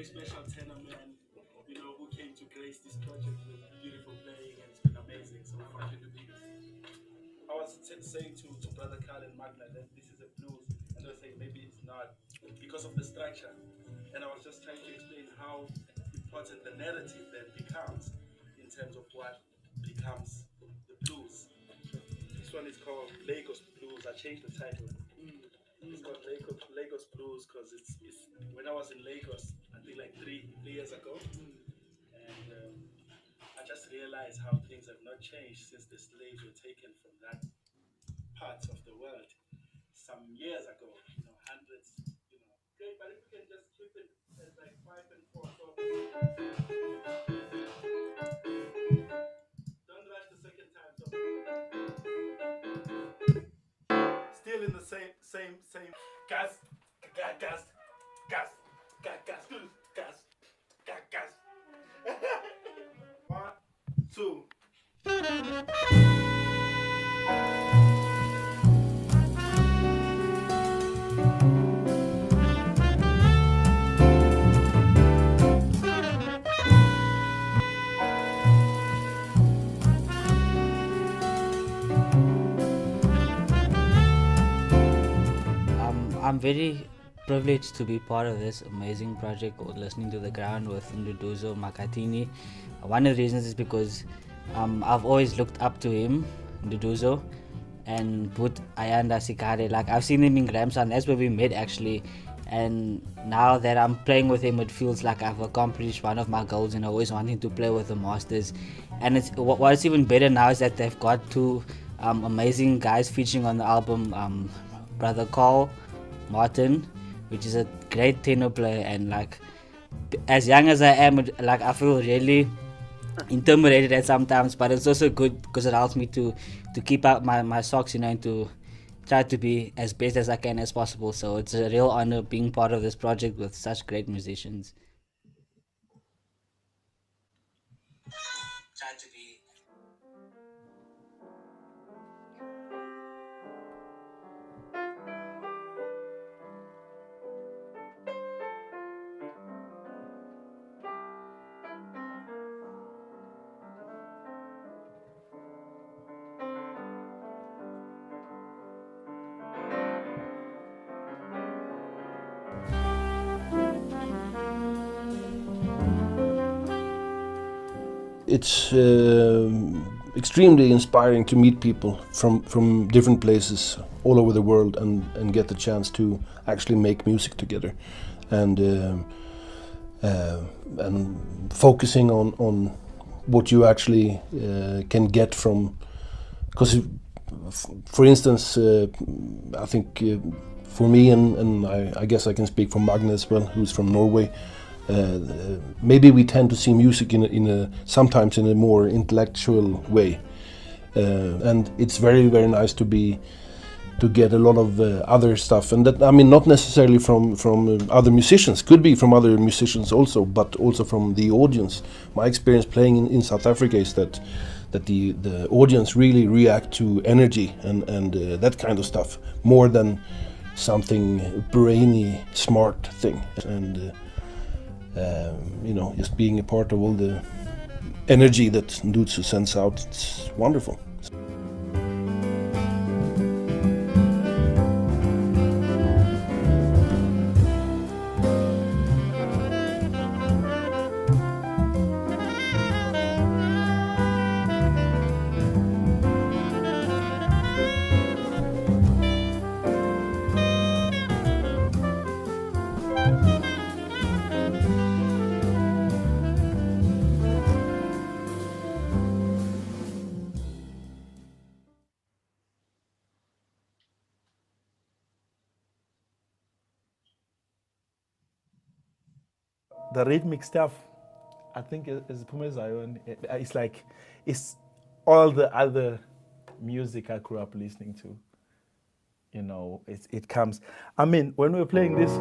special tenor man, who came to grace this project with beautiful playing, and it's been amazing. So we're happy to be. I was saying to Brother Carl and Magna that this is a blues, and they were saying maybe it's not because of the structure. And I was just trying to explain how important the narrative then becomes in terms of what becomes the blues. This one is called Lagos Blues. I changed the title. It's called Lagos Blues because it's when I was in Lagos, I think like three years ago, and I just realized how things have not changed since the slaves were taken from that part of the world some years ago. Hundreds. Great, but if we can just keep it as like 5 and 4. So don't rush the second time. So still in the same. Gas, gas, gas, gas, gas, gas, gas, gas, gas. 1, 2. I'm very privileged to be part of this amazing project called Listening to the Ground with Nduduzo Makhathini. One of the reasons is because I've always looked up to him, Nduduzo, and put Ayanda Sikare. Like, I've seen him in Gramson, that's where we met actually. And now that I'm playing with him, it feels like I've accomplished one of my goals, and always wanting to play with the masters. And it's what's even better now is that they've got two amazing guys featuring on the album, Brother Carl Martin, which is a great tenor player, and like, as young as I am, like, I feel really intimidated at sometimes, but it's also good because it helps me to keep up my socks, and to try to be as best as I can as possible. So it's a real honor being part of this project with such great musicians. Try to be. It's extremely inspiring to meet people from different places all over the world and get the chance to actually make music together, and focusing on what you actually can get from. Because, for instance, I think for me, and I guess I can speak for Magne as well, who's from Norway. Maybe we tend to see music sometimes in a more intellectual way, and it's very, very nice to get a lot of other stuff, and that, I mean, not necessarily from other musicians, could be from other musicians also, but also from the audience. My experience playing in South Africa is that the audience really react to energy and that kind of stuff more than something brainy, smart thing, and just being a part of all the energy that Nduduzo sends out, it's wonderful. The rhythmic stuff, I think, is Pume. It's like, it's all the other music I grew up listening to. It comes. I mean, when we were playing this,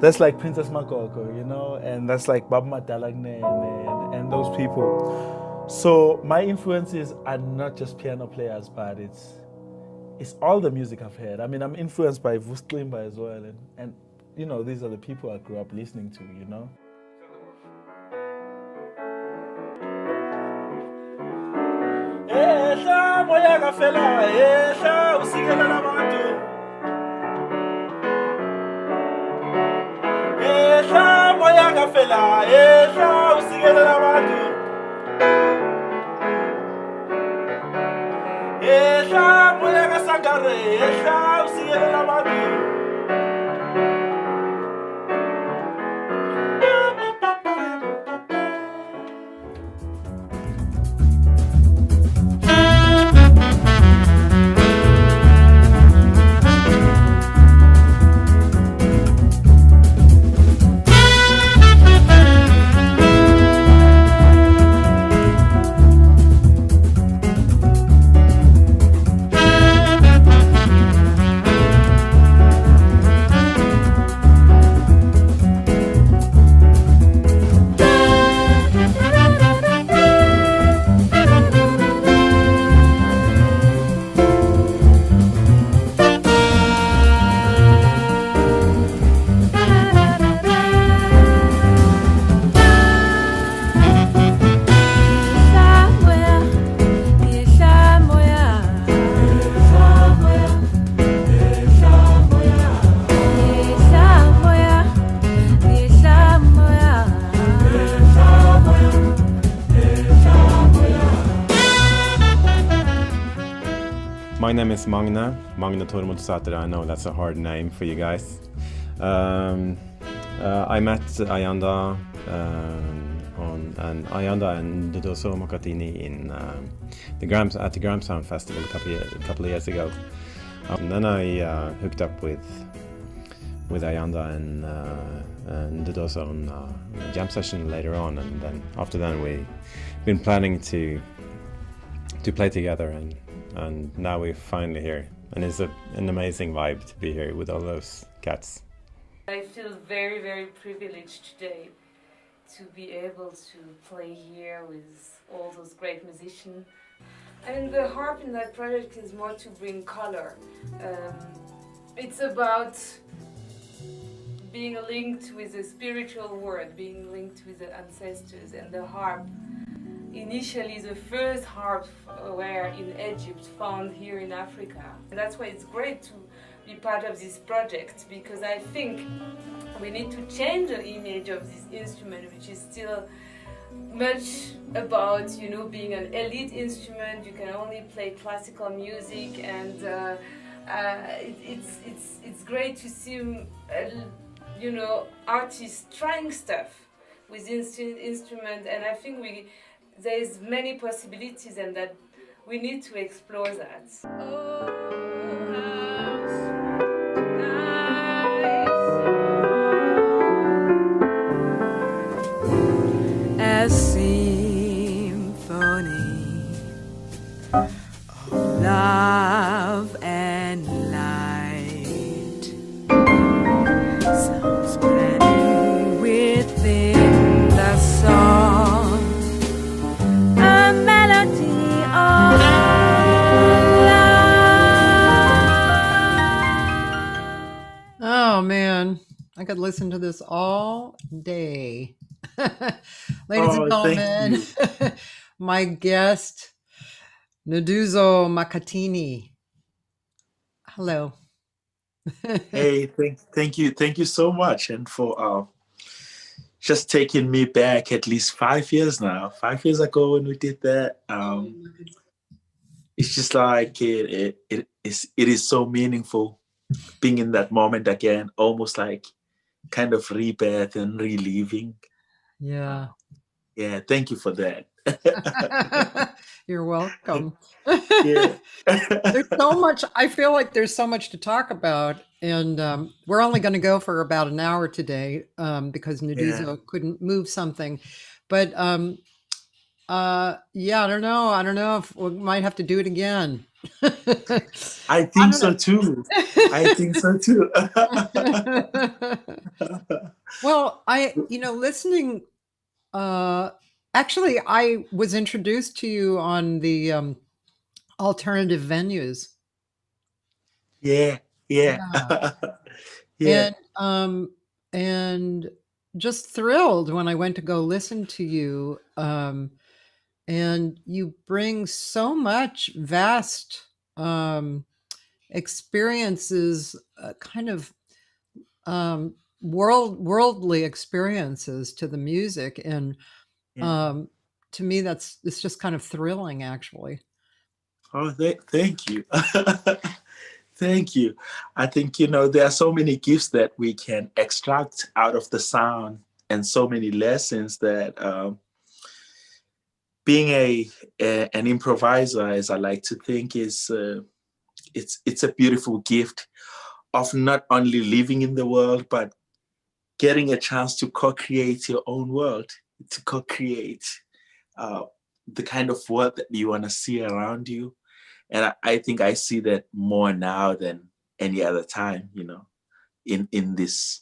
that's like Princess Makoko, and that's like Baba Madalagne and those people. So my influences are not just piano players, but it's all the music I've heard. I mean, I'm influenced by Vusklimba as well, and you know, these are the people I grew up listening to, you know. My name is Magna Tormodsatera. I know that's a hard name for you guys. I met Ayanda and Nduduzo Makhathini in at the Grahamstown Festival a couple of years ago. And then I hooked up with Ayanda and Nduduzo on a jam session later on, and then after that we've been planning to play together, and now we're finally here, and it's an amazing vibe to be here with all those cats. I feel very, very privileged today to be able to play here with all those great musicians. I mean, the harp in that project is more to bring color. It's about being linked with the spiritual world, being linked with the ancestors, and the harp. Initially, the first harps were in Egypt, found here in Africa. And that's why it's great to be part of this project, because I think we need to change the image of this instrument, which is still much about, you know, being an elite instrument. You can only play classical music, and it's great to see, you know, artists trying stuff with instrument, and I think there's many possibilities, and that we need to explore that. A symphony of love and light sounds playing within the song, a melody of love. Oh man, I could listen to this all day. Ladies and gentlemen, my guest, Nduduzo Makhathini. Hello. Hey, thank you so much, and for just taking me back at least 5 years now. 5 years ago when we did that, it's just like it is so meaningful being in that moment again, almost like kind of rebirth and reliving. Yeah. Yeah, thank you for that. You're welcome. Yeah. There's so much, I feel like there's so much to talk about, and we're only going to go for about an hour today because Nduduzo couldn't move something. But yeah, I don't know if we might have to do it again. I think so too. I think so too. Well, listening, actually, I was introduced to you on the alternative venues Yeah, yeah. Yeah. Yeah. And just thrilled when I went to go listen to you. And you bring so much vast experiences, kind of worldly experiences to the music, and Yeah. to me, it's just kind of thrilling, actually. Oh, thank you. Thank you. I think, there are so many gifts that we can extract out of the sound, and so many lessons that being an improviser, as I like to think, is it's a beautiful gift of not only living in the world, but getting a chance to co-create your own world, to co-create uh, the kind of world that you want to see around you. And I think I see that more now than any other time, in this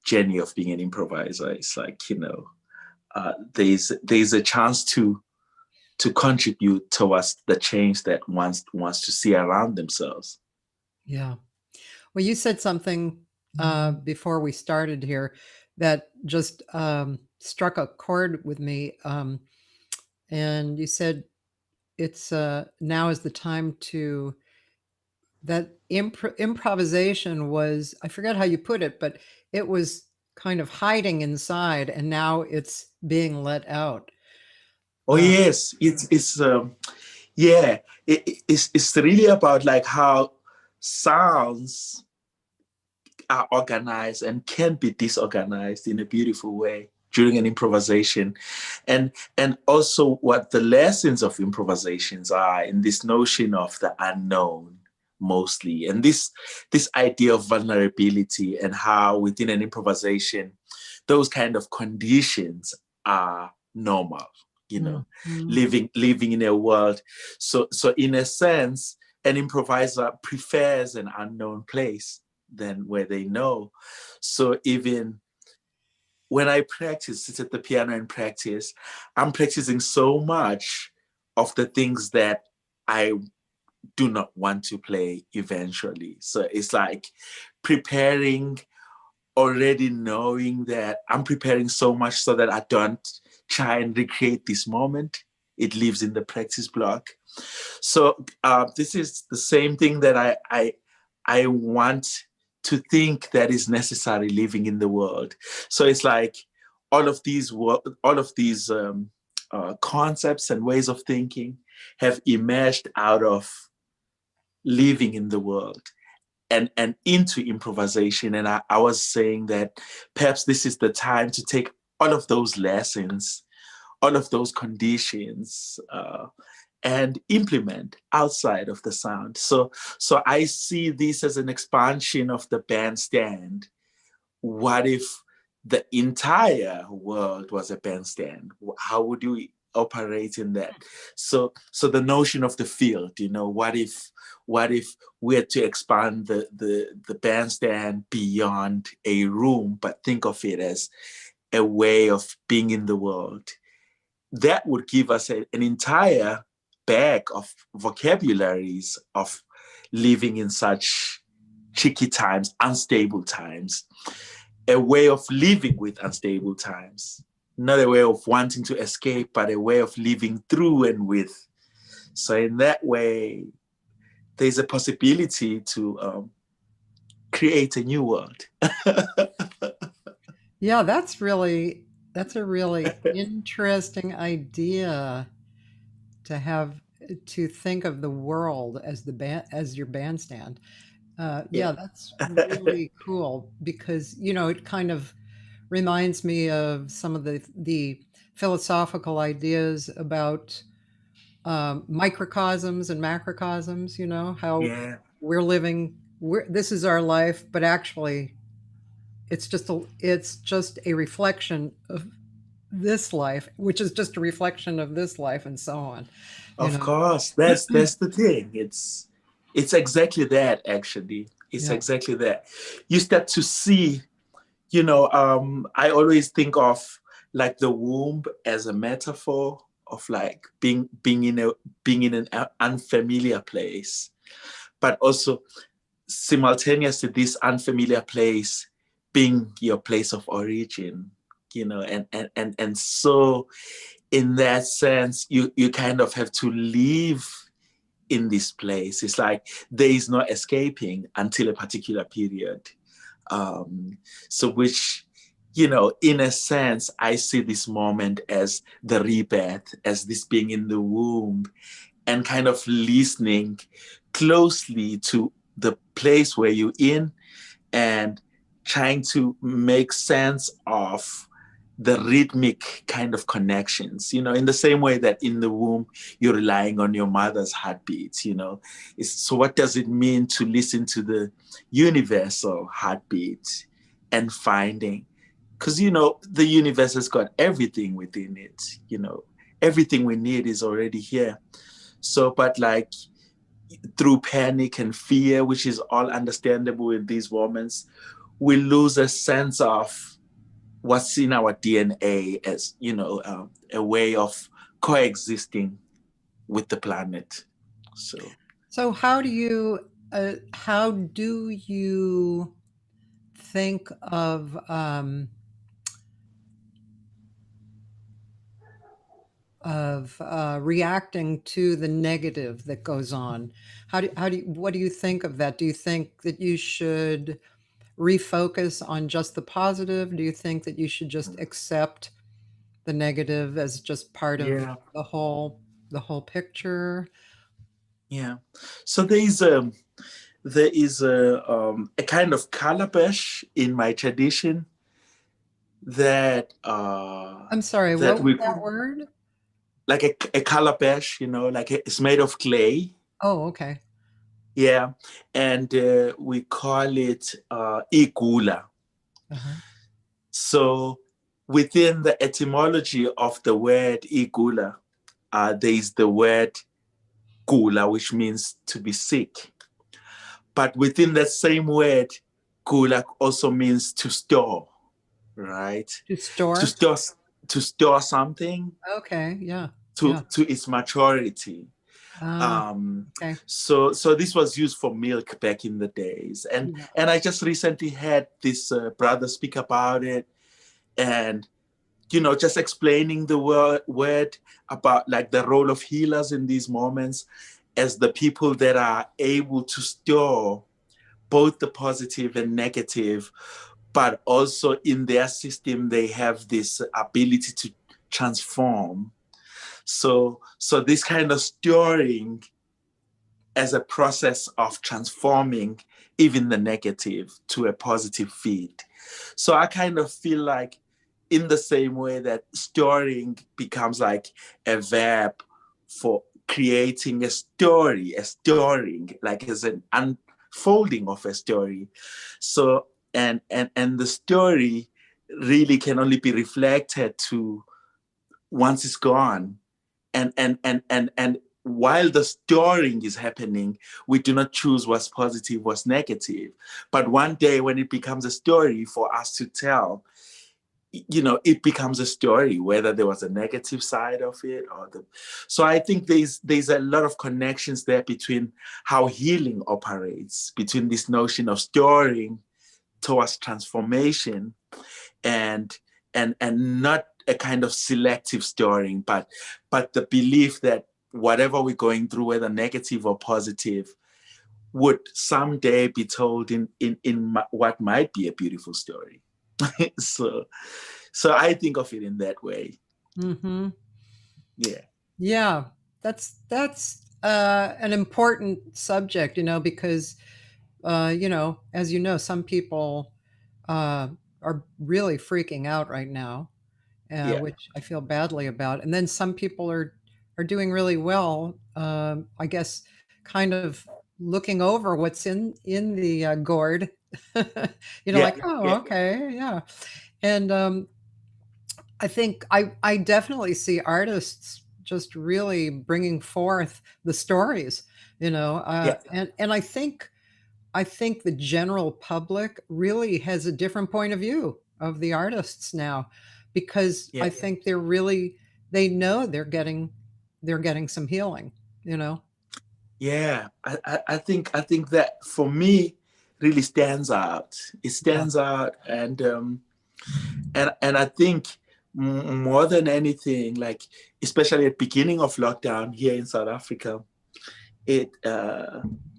journey of being an improviser. It's like, there's a chance to contribute towards the change that wants to see around themselves. Yeah. Well, you said something before we started here that just struck a chord with me. And you said it's now is the time to that improvisation was, I forget how you put it, but it was kind of hiding inside, and now it's being let out. Oh yes, it's yeah, it's really about like how sounds are organized and can be disorganized in a beautiful way during an improvisation, and also what the lessons of improvisations are in this notion of the unknown mostly, and this idea of vulnerability, and how within an improvisation those kind of conditions are normal, living in a world. So in a sense, an improviser prefers an unknown place than where they know. So even when I practice, sit at the piano and practice, I'm practicing so much of the things that I do not want to play eventually. So it's like preparing, already knowing that I'm preparing so much so that I don't try and recreate this moment. It lives in the practice block. So this is the same thing that I want to think that is necessary living in the world. So it's like all of these concepts and ways of thinking have emerged out of living in the world and into improvisation. And I was saying that perhaps this is the time to take all of those lessons, all of those conditions, and implement outside of the sound. So I see this as an expansion of the bandstand. What if the entire world was a bandstand? How would we operate in that? So the notion of the field, what if we had to expand the bandstand beyond a room, but think of it as a way of being in the world? That would give us an entire bag of vocabularies of living in such tricky times, unstable times, a way of living with unstable times, not a way of wanting to escape, but a way of living through and with. So in that way, there's a possibility to create a new world. Yeah, that's a really interesting idea to think of the world as as your bandstand. Yeah, that's really cool because it kind of reminds me of some of the philosophical ideas about microcosms and macrocosms. How Yeah, we're living. This is our life, but actually, it's just a reflection of this life, which is just a reflection of this life, and so on. of course. That's the thing. It's exactly that, actually. It's Yeah. exactly that. You start to see, I always think of like the womb as a metaphor of like being in an unfamiliar place, but also simultaneously this unfamiliar place being your place of origin, and so in that sense, you kind of have to live in this place. It's like there is no escaping until a particular period. So which, in a sense, I see this moment as the rebirth, as this being in the womb, and kind of listening closely to the place where you're in and trying to make sense of the rhythmic kind of connections, in the same way that in the womb, you're relying on your mother's heartbeats, so what does it mean to listen to the universal heartbeat and finding, because, the universe has got everything within it, everything we need is already here. So, but like through panic and fear, which is all understandable in these moments, we lose a sense of what's in our DNA as, a way of coexisting with the planet. So how do you think of reacting to the negative that goes on? What do you think of that? Do you think that you should refocus on just the positive? Do you think that you should just accept the negative as just part of the whole picture? Yeah. So there is a kind of calabash in my tradition that I'm sorry, that what was that word? Like a calabash, it's made of clay. Oh, okay. Yeah, and we call it igula. Uh-huh. So within the etymology of the word igula, there is the word gula, which means to be sick. But within that same word, gula also means to store, right? To store? To store something. Okay, yeah. To its maturity. Okay. So this was used for milk back in the days, and I just recently had this brother speak about it, and just explaining the word about like the role of healers in these moments as the people that are able to store both the positive and negative, but also in their system they have this ability to transform. So this kind of storing as a process of transforming even the negative to a positive feed. So I kind of feel like in the same way that storing becomes like a verb for creating a story, a storing, like as an unfolding of a story. So, and the story really can only be reflected to once it's gone. And while the storing is happening, we do not choose what's positive, what's negative. But one day when it becomes a story for us to tell, it becomes a story, whether there was a negative side of it or so I think there's a lot of connections there between how healing operates, between this notion of storing towards transformation and not a kind of selective storing, but the belief that whatever we're going through, whether negative or positive, would someday be told in what might be a beautiful story. So I think of it in that way. Mm-hmm. Yeah. That's an important subject, because as you know, some people are really freaking out right now, which I feel badly about. And then some people are doing really well, I guess, kind of looking over what's in the gourd, like, oh, okay, yeah. And I think I definitely see artists just really bringing forth the stories, and I think the general public really has a different point of view of the artists now, because I think they know they're getting some healing, Yeah, I think that for me, really stands out. It stands out, and I think more than anything, like especially at the beginning of lockdown here in South Africa, it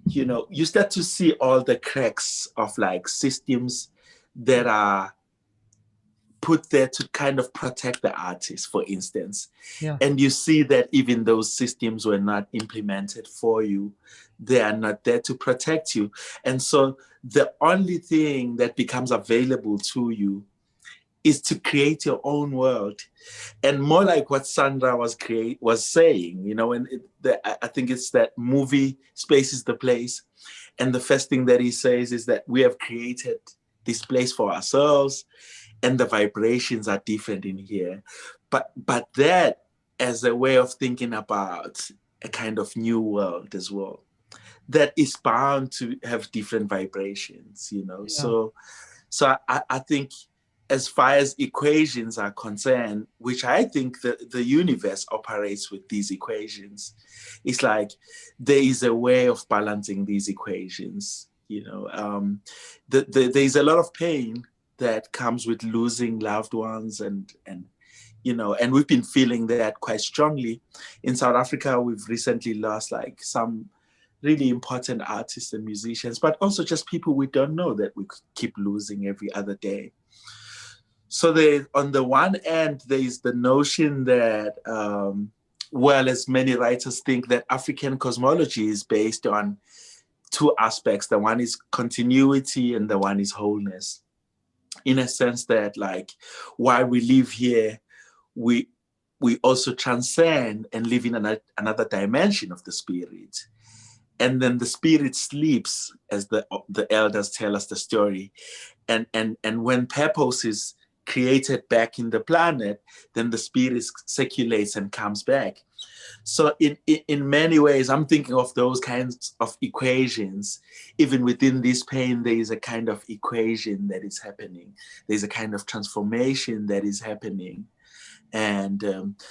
you start to see all the cracks of like systems that are put there to kind of protect the artist, for instance. Yeah. And you see that even those systems were not implemented for you. They are not there to protect you. And so the only thing that becomes available to you is to create your own world. And more like what Sandra was saying, and I think it's that movie Space is the Place. And the first thing that he says is that we have created this place for ourselves, and the vibrations are different in here. But that as a way of thinking about a kind of new world as well, that is bound to have different vibrations, Yeah. So I think as far as equations are concerned, which I think the universe operates with these equations, it's like there is a way of balancing these equations. There's a lot of pain that comes with losing loved ones, and we've been feeling that quite strongly. In South Africa, we've recently lost like some really important artists and musicians, but also just people we don't know that we keep losing every other day. So on the one end, there is the notion that, as many writers think, that African cosmology is based on two aspects. The one is continuity and the one is wholeness. In a sense that, like, while we live here, we also transcend and live in another dimension of the spirit. And then the spirit sleeps, as the elders tell us the story. And when purpose is created back in the planet, then the spirit circulates and comes back. So in many ways, I'm thinking of those kinds of equations. Even within this pain, there is a kind of equation that is happening. There's a kind of transformation that is happening. And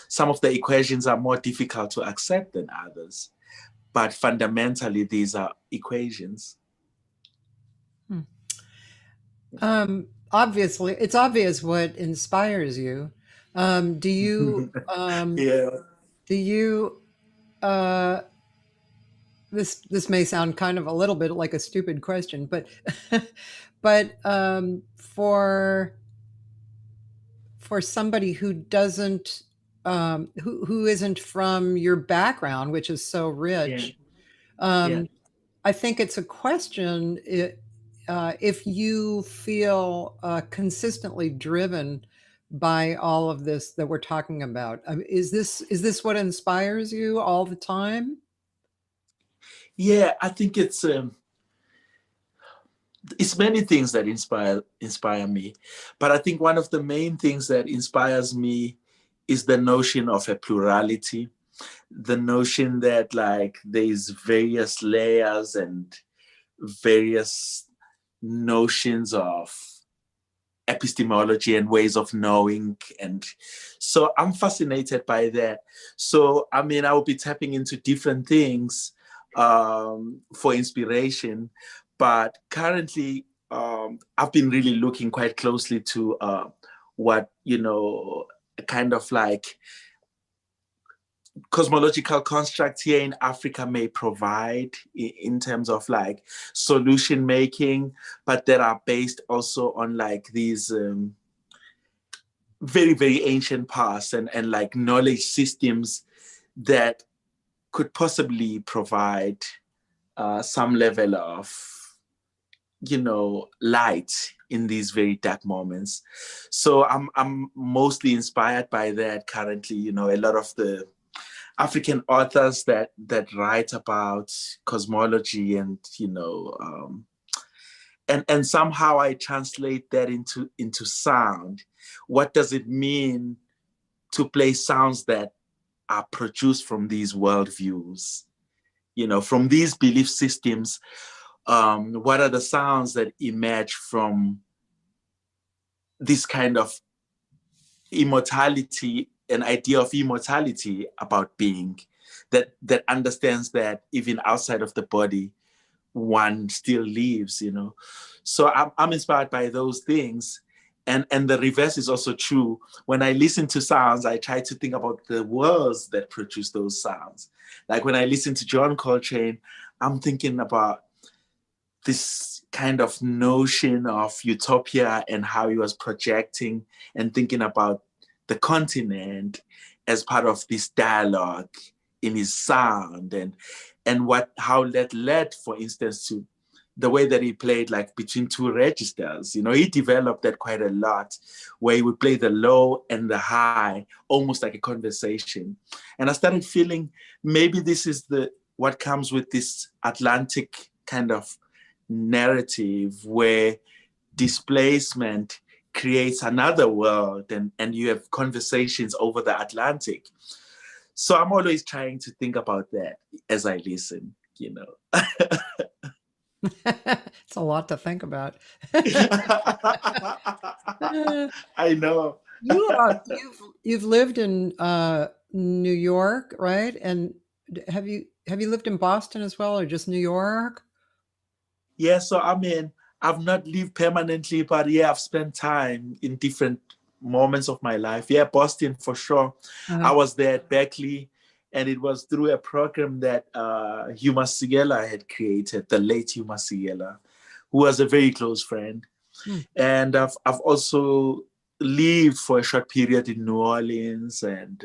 some of the equations are more difficult to accept than others. But fundamentally, these are equations. Obviously, it's obvious what inspires you. Do you? Yeah. Do you? This may sound kind of a little bit like a stupid question, but for somebody who doesn't who isn't from your background, which is so rich, I think it's a question if you feel consistently driven by all of this that we're talking about. Is this what inspires you all the time? Yeah, I think it's many things that inspire me, but I think one of the main things that inspires me is the notion of a plurality, the notion that like there's various layers and various notions of epistemology and ways of knowing. And so I'm fascinated by that. So, I mean, I will be tapping into different things for inspiration, but currently I've been really looking quite closely to what, kind of like cosmological constructs here in Africa may provide in terms of like solution making, but that are based also on like these very, very ancient past and like knowledge systems that could possibly provide some level of, light in these very dark moments. So I'm mostly inspired by that currently. A lot of the African authors that write about cosmology and and somehow I translate that into sound. What does it mean to play sounds that are produced from these worldviews, from these belief systems? What are the sounds that emerge from this kind of immortality, an idea of immortality about being that understands that even outside of the body, one still lives, you know. So I'm inspired by those things. And the reverse is also true. When I listen to sounds, I try to think about the worlds that produce those sounds. Like when I listen to John Coltrane, I'm thinking about this kind of notion of utopia and how he was projecting and thinking about the continent as part of this dialogue in his sound, and how that led, for instance, to the way that he played like between two registers. You know, he developed that quite a lot, where he would play the low and the high, almost like a conversation. And I started feeling maybe this is what comes with this Atlantic kind of narrative, where displacement creates another world, and you have conversations over the Atlantic. So I'm always trying to think about that as I listen, you know. It's a lot to think about. I know. You've lived in New York, right? And have you lived in Boston as well, or just New York? Yeah, so I mean, I've not lived permanently, but yeah, I've spent time in different moments of my life. Yeah, Boston for sure. I was there at Berkeley, and it was through a program that Huma Sigela had created, the late Huma Sigela, who was a very close friend. And I've also lived for a short period in New Orleans and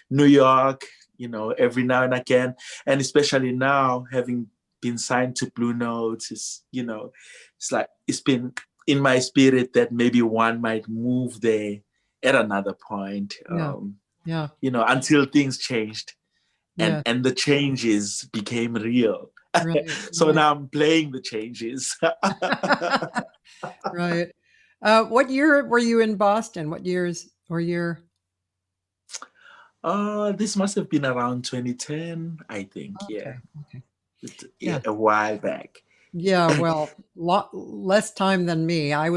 New York, you know, every now and again. And especially now, having been signed to Blue Note, is, you know, it's like it's been in my spirit that maybe one might move there at another point. Yeah. You know, until things changed, and Yeah. the changes became real. Right. So now I'm playing the changes. Right. What year were you in Boston? What years or year? This must have been around 2010, I think. Okay. Yeah, a while back. Yeah, well, less time than me. I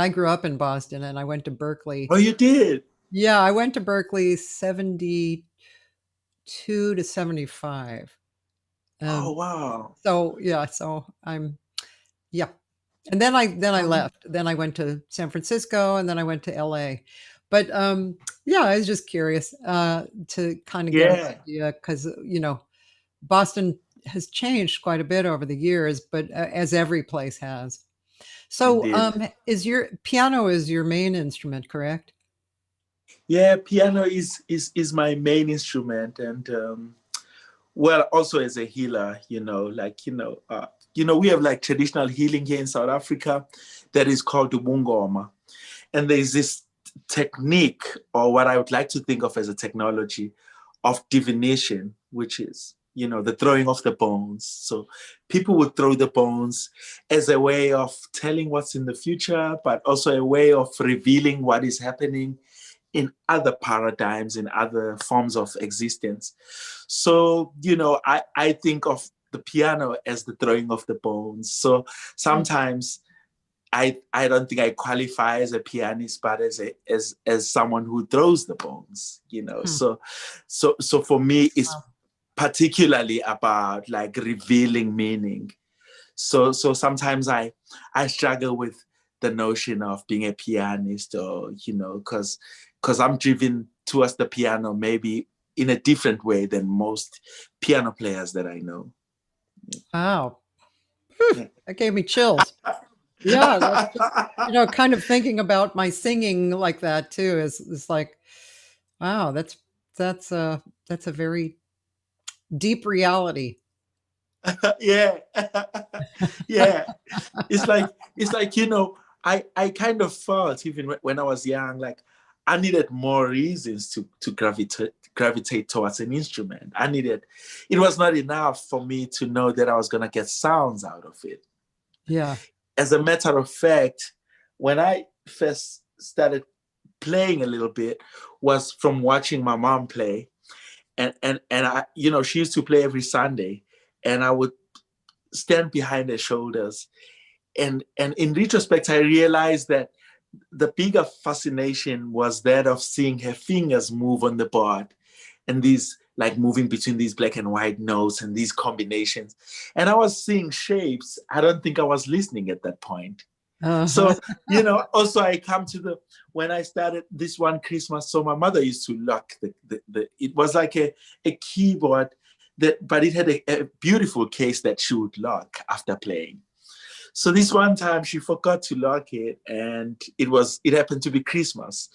grew up in Boston, and I went to Berkeley. Oh, you did? Yeah, I went to Berkeley 72 to 75. Oh, wow. So yeah, so I'm, yeah. And then I left. Then I went to San Francisco, and then I went to LA. But yeah, I was just curious to kind of get an idea, because you know, Boston has changed quite a bit over the years, but as every place has. So is your piano is your main instrument, correct? Yeah, piano is my main instrument, and well, also as a healer, you know, like, you know, we have like traditional healing here in South Africa that is called umGungundlovu. And there's this technique, or what I would like to think of as a technology of divination, which is, you know, the throwing of the bones. So people would throw the bones as a way of telling what's in the future, but also a way of revealing what is happening in other paradigms, in other forms of existence. So, you know, I think of the piano as the throwing of the bones. So sometimes I don't think I qualify as a pianist, but as someone who throws the bones, you know. So for me, it's particularly about like revealing meaning. So sometimes I struggle with the notion of being a pianist, or, you know, because I'm driven towards the piano maybe in a different way than most piano players that I know. Wow. That gave me chills. Yeah, that's just, you know, kind of thinking about my singing like that too is like, wow, that's a very deep reality. Yeah. Yeah. It's like, you know, I kind of felt even when I was young, like I needed more reasons to gravitate towards an instrument. It was not enough for me to know that I was going to get sounds out of it. Yeah. As a matter of fact, when I first started playing a little bit was from watching my mom play. And I, you know, she used to play every Sunday, and I would stand behind her shoulders. And in retrospect, I realized that the bigger fascination was that of seeing her fingers move on the board, and these like moving between these black and white notes and these combinations. And I was seeing shapes. I don't think I was listening at that point. So, also I come to when I started this one Christmas, so my mother used to lock it was like a keyboard but it had a beautiful case that she would lock after playing. So this one time she forgot to lock it, and it happened to be Christmas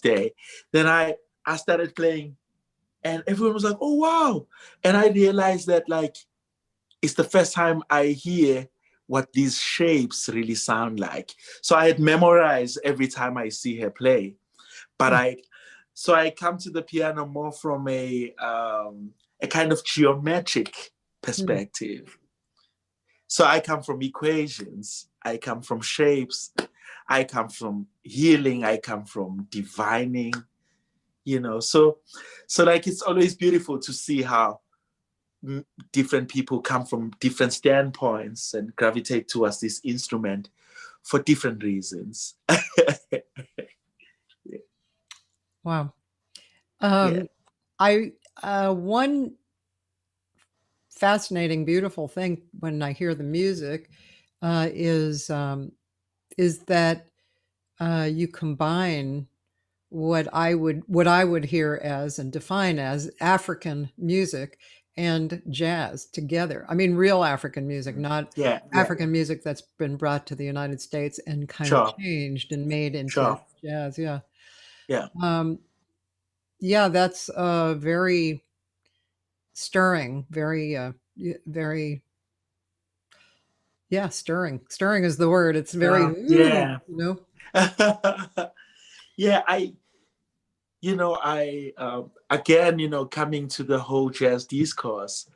Day. Then I started playing, and everyone was like, "Oh wow!" And I realized that like it's the first time I hear what these shapes really sound like. So I had memorized every time I see her play, but I come to the piano more from a kind of geometric perspective. So I come from equations, I come from shapes, I come from healing, I come from divining, so like it's always beautiful to see how different people come from different standpoints and gravitate towards this instrument for different reasons. Wow. Yeah. One fascinating, beautiful thing when I hear the music is that you combine what I would hear as and define as African music and jazz together. I mean, real African music, not African music that's been brought to the United States and kind of changed and made into jazz. Yeah. Yeah, that's very stirring, very stirring. Stirring is the word. It's very Yeah, I again, coming to the whole jazz discourse,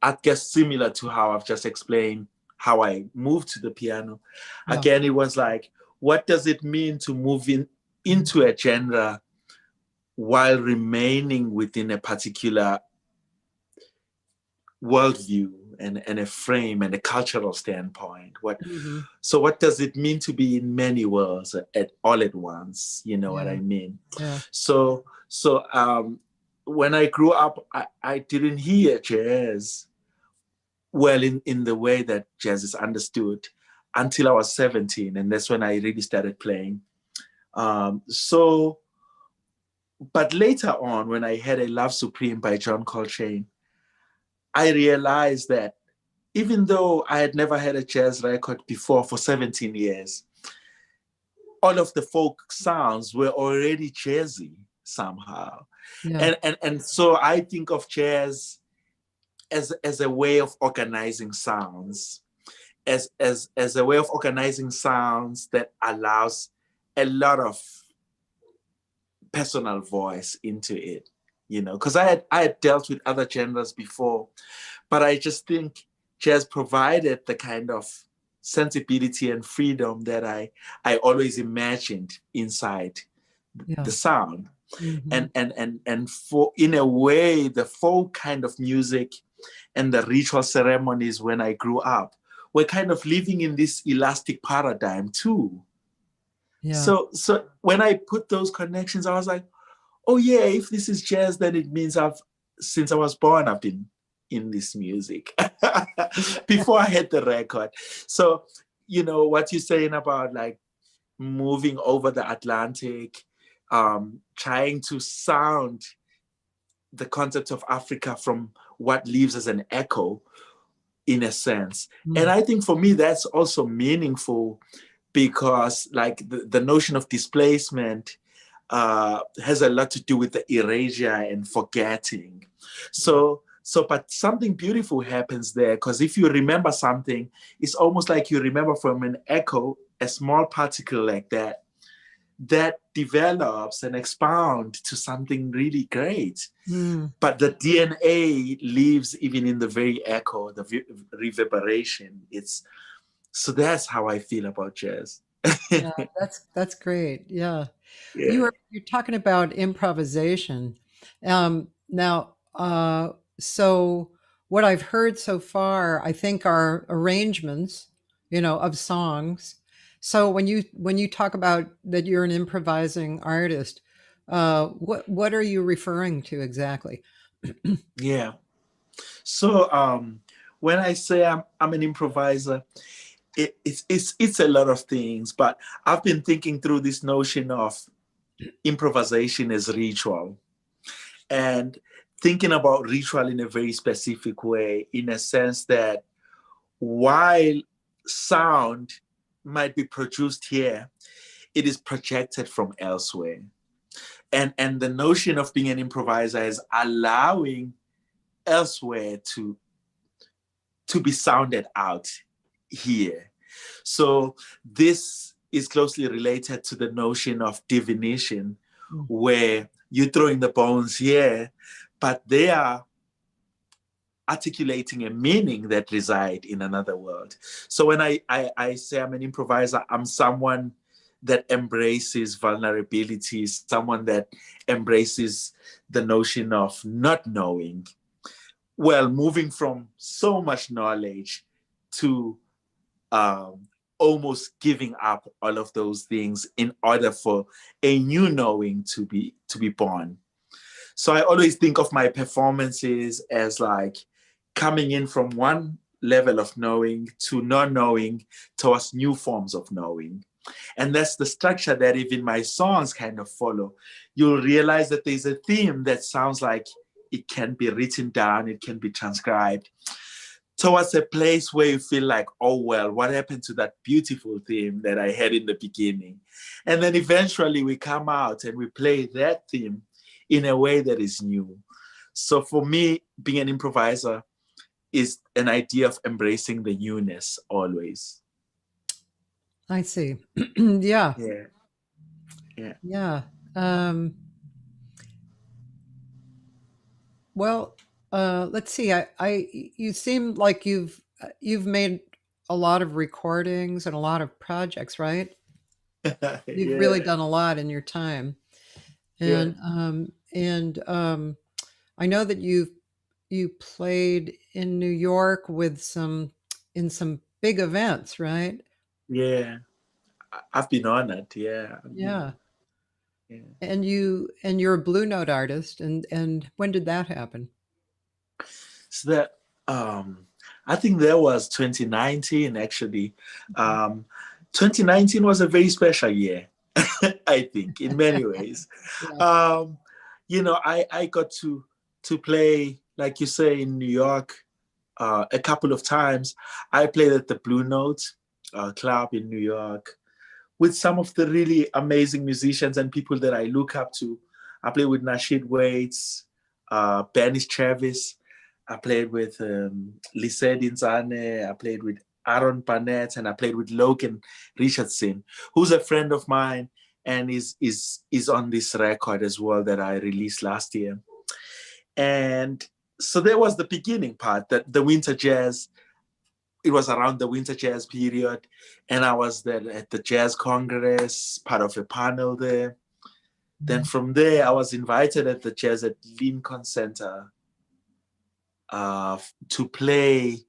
I guess similar to how I've just explained how I moved to the piano. Again, it was like, what does it mean to move into a genre while remaining within a particular worldview and a frame and a cultural standpoint? So what does it mean to be in many worlds all at once? You know what I mean? Yeah. So when I grew up, I didn't hear jazz well in the way that jazz is understood until I was 17, and that's when I really started playing. But later on, when I had a Love Supreme by John Coltrane, I realized that even though I had never had a jazz record before for 17 years, all of the folk sounds were already jazzy somehow. And so I think of jazz as a way of organizing sounds, as a way of organizing sounds that allows a lot of personal voice into it, because I had dealt with other genres before, but I just think jazz provided the kind of sensibility and freedom that I always imagined inside the sound. And for, in a way, the folk kind of music and the ritual ceremonies when I grew up were kind of living in this elastic paradigm too. So when I put those connections, I was like, oh yeah, if this is jazz, then it means since I was born, I've been in this music before I had the record. So, what you're saying about like moving over the Atlantic, trying to sound the concept of Africa from what lives as an echo, in a sense. And I think for me, that's also meaningful because like the notion of displacement has a lot to do with the erasure and forgetting. But something beautiful happens there, because if you remember something, it's almost like you remember from an echo, a small particle like that develops and expounds to something really great. But the DNA lives even in the very echo, the reverberation. So that's how I feel about jazz. Yeah, that's great. Yeah. You're talking about improvisation. Now, so what I've heard so far, I think, are arrangements, of songs. So when you talk about that you're an improvising artist, what are you referring to exactly? Yeah. So when I say I'm an improviser, it's a lot of things, but I've been thinking through this notion of improvisation as ritual, and thinking about ritual in a very specific way, in a sense that while sound might be produced here, it is projected from elsewhere. And the notion of being an improviser is allowing elsewhere to be sounded out here. So this is closely related to the notion of divination, where you're throwing the bones here, but they are articulating a meaning that reside in another world. So when I say I'm an improviser, I'm someone that embraces vulnerability, someone that embraces the notion of not knowing. Well, moving from so much knowledge to almost giving up all of those things in order for a new knowing to be born. So I always think of my performances as like coming in from one level of knowing to not knowing towards new forms of knowing. And that's the structure that even my songs kind of follow. You'll realize that there's a theme that sounds like it can be written down, it can be transcribed, towards a place where you feel like, oh, well, what happened to that beautiful theme that I had in the beginning? And then eventually we come out and we play that theme in a way that is new. So for me, being an improviser is an idea of embracing the newness always. I see. Yeah. Yeah. Yeah. Yeah. Well, let's see. You seem like you've made a lot of recordings and a lot of projects, right? You've really done a lot in your time, and I know that you played in New York with some big events, right? Yeah. I've been honored. Yeah. Yeah. Yeah. And you're a Blue Note artist, and when did that happen? So that I think that was 2019 actually. 2019 was a very special year, I think, in many ways. Yeah. You know, I got to play, like you say, in New York a couple of times. I played at the Blue Note club in New York with some of the really amazing musicians and people that I look up to. I played with Nasheed Waits, Bernice Travis. I played with Lise Dinzane. I played with Aaron Barnett, and I played with Logan Richardson, who's a friend of mine and is on this record as well that I released last year. And so there was the beginning part, that the Winter Jazz. It was around the Winter Jazz period, and I was there at the Jazz Congress, part of a panel there. Then from there, I was invited at the Jazz at Lincoln Center to play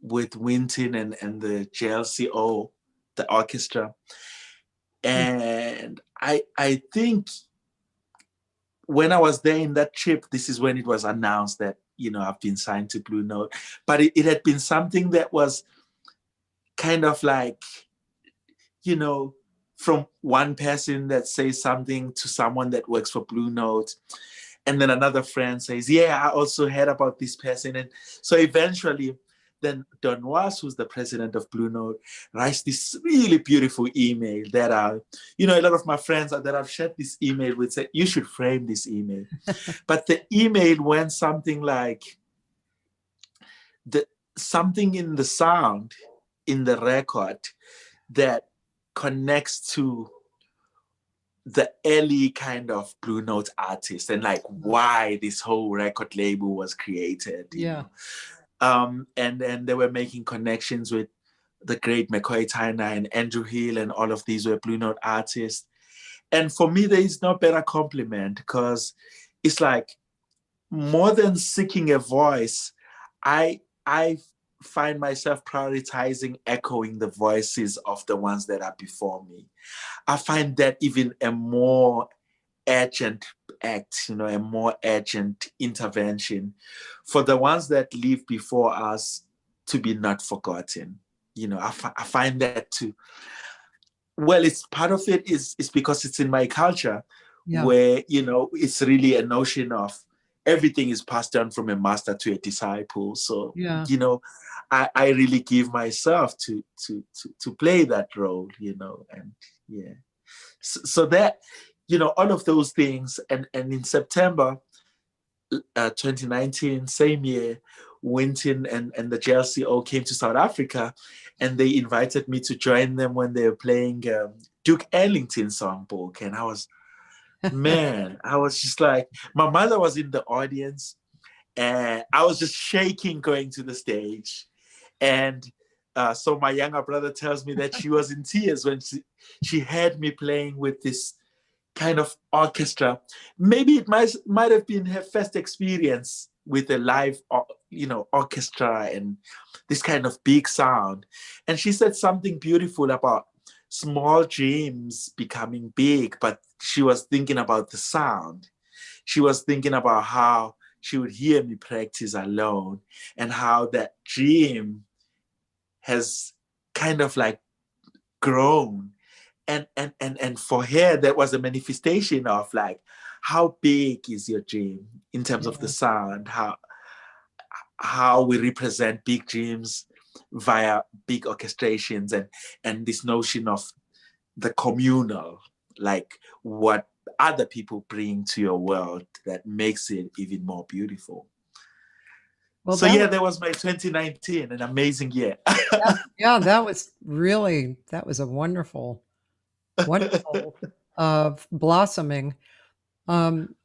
with Winton and the JLCO, the orchestra. And I think when I was there in that trip, this is when it was announced that, you know, I've been signed to Blue Note. But it had been something that was kind of like, you know, from one person that says something to someone that works for Blue Note. And then another friend says, yeah, I also heard about this person. And so eventually, then Don Was, who's the president of Blue Note, writes this really beautiful email that, you know, a lot of my friends that I've shared this email with say, you should frame this email. But the email went something like, something in the sound, in the record, that connects to the early kind of Blue Note artist and like why this whole record label was created. Yeah. And then they were making connections with the great McCoy Tyner and Andrew Hill, and all of these were Blue Note artists. And for me, there is no better compliment, because it's like, more than seeking a voice, I find myself prioritizing echoing the voices of the ones that are before me. I find that even a more urgent act, a more urgent intervention for the ones that live before us to be not forgotten. I find that too. Well, it's part of it is because it's in my culture, where, it's really a notion of everything is passed down from a master to a disciple. So, I really give myself to play that role, and yeah. So that, all of those things. And in September 2019, same year, Winton and the JLCO came to South Africa, and they invited me to join them when they were playing Duke Ellington's songbook. And I was just like, my mother was in the audience, and I was just shaking going to the stage. And so my younger brother tells me that she was in tears when she heard me playing with this kind of orchestra. Maybe it might have been her first experience with a live, orchestra and this kind of big sound. And she said something beautiful about small dreams becoming big, but she was thinking about the sound. She was thinking about how she would hear me practice alone, and how that dream has kind of like grown. And for her, that was a manifestation of like, how big is your dream in terms of the sound, how we represent big dreams via big orchestrations, and this notion of the communal, like what other people bring to your world that makes it even more beautiful. Well, so that was my 2019, an amazing year. that was a wonderful blossoming.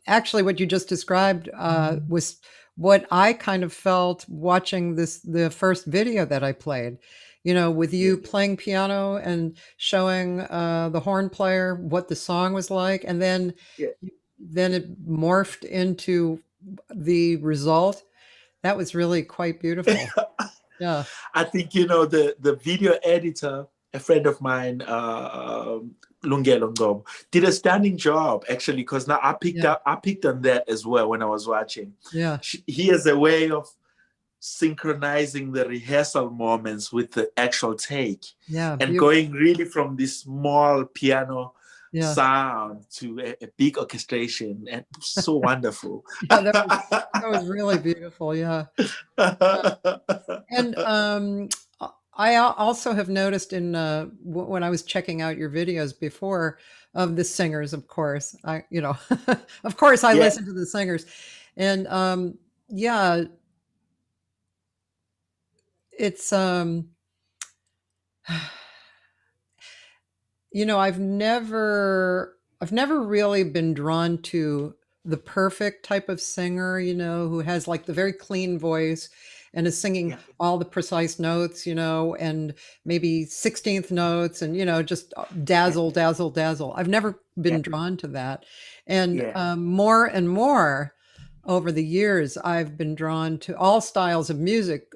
Actually, what you just described was what I kind of felt watching the first video that I played, with you playing piano and showing the horn player what the song was like. And then it morphed into the result. That was really quite beautiful. Yeah. I think, the video editor, a friend of mine, Lungelo Ngobo, did a stunning job, actually, because now I picked on that as well when I was watching. Yeah. He has a way of synchronizing the rehearsal moments with the actual take. Yeah. And going really from this small piano sound to a big orchestration, and so wonderful. That was really beautiful. Yeah. And I also have noticed when I was checking out your videos before, of the singers, of course, of course I listen to the singers, and it's I've never really been drawn to the perfect type of singer, who has like the very clean voice and is singing all the precise notes, and maybe 16th notes, and, just dazzle, dazzle, dazzle. I've never been drawn to that. And more and more over the years, I've been drawn to all styles of music,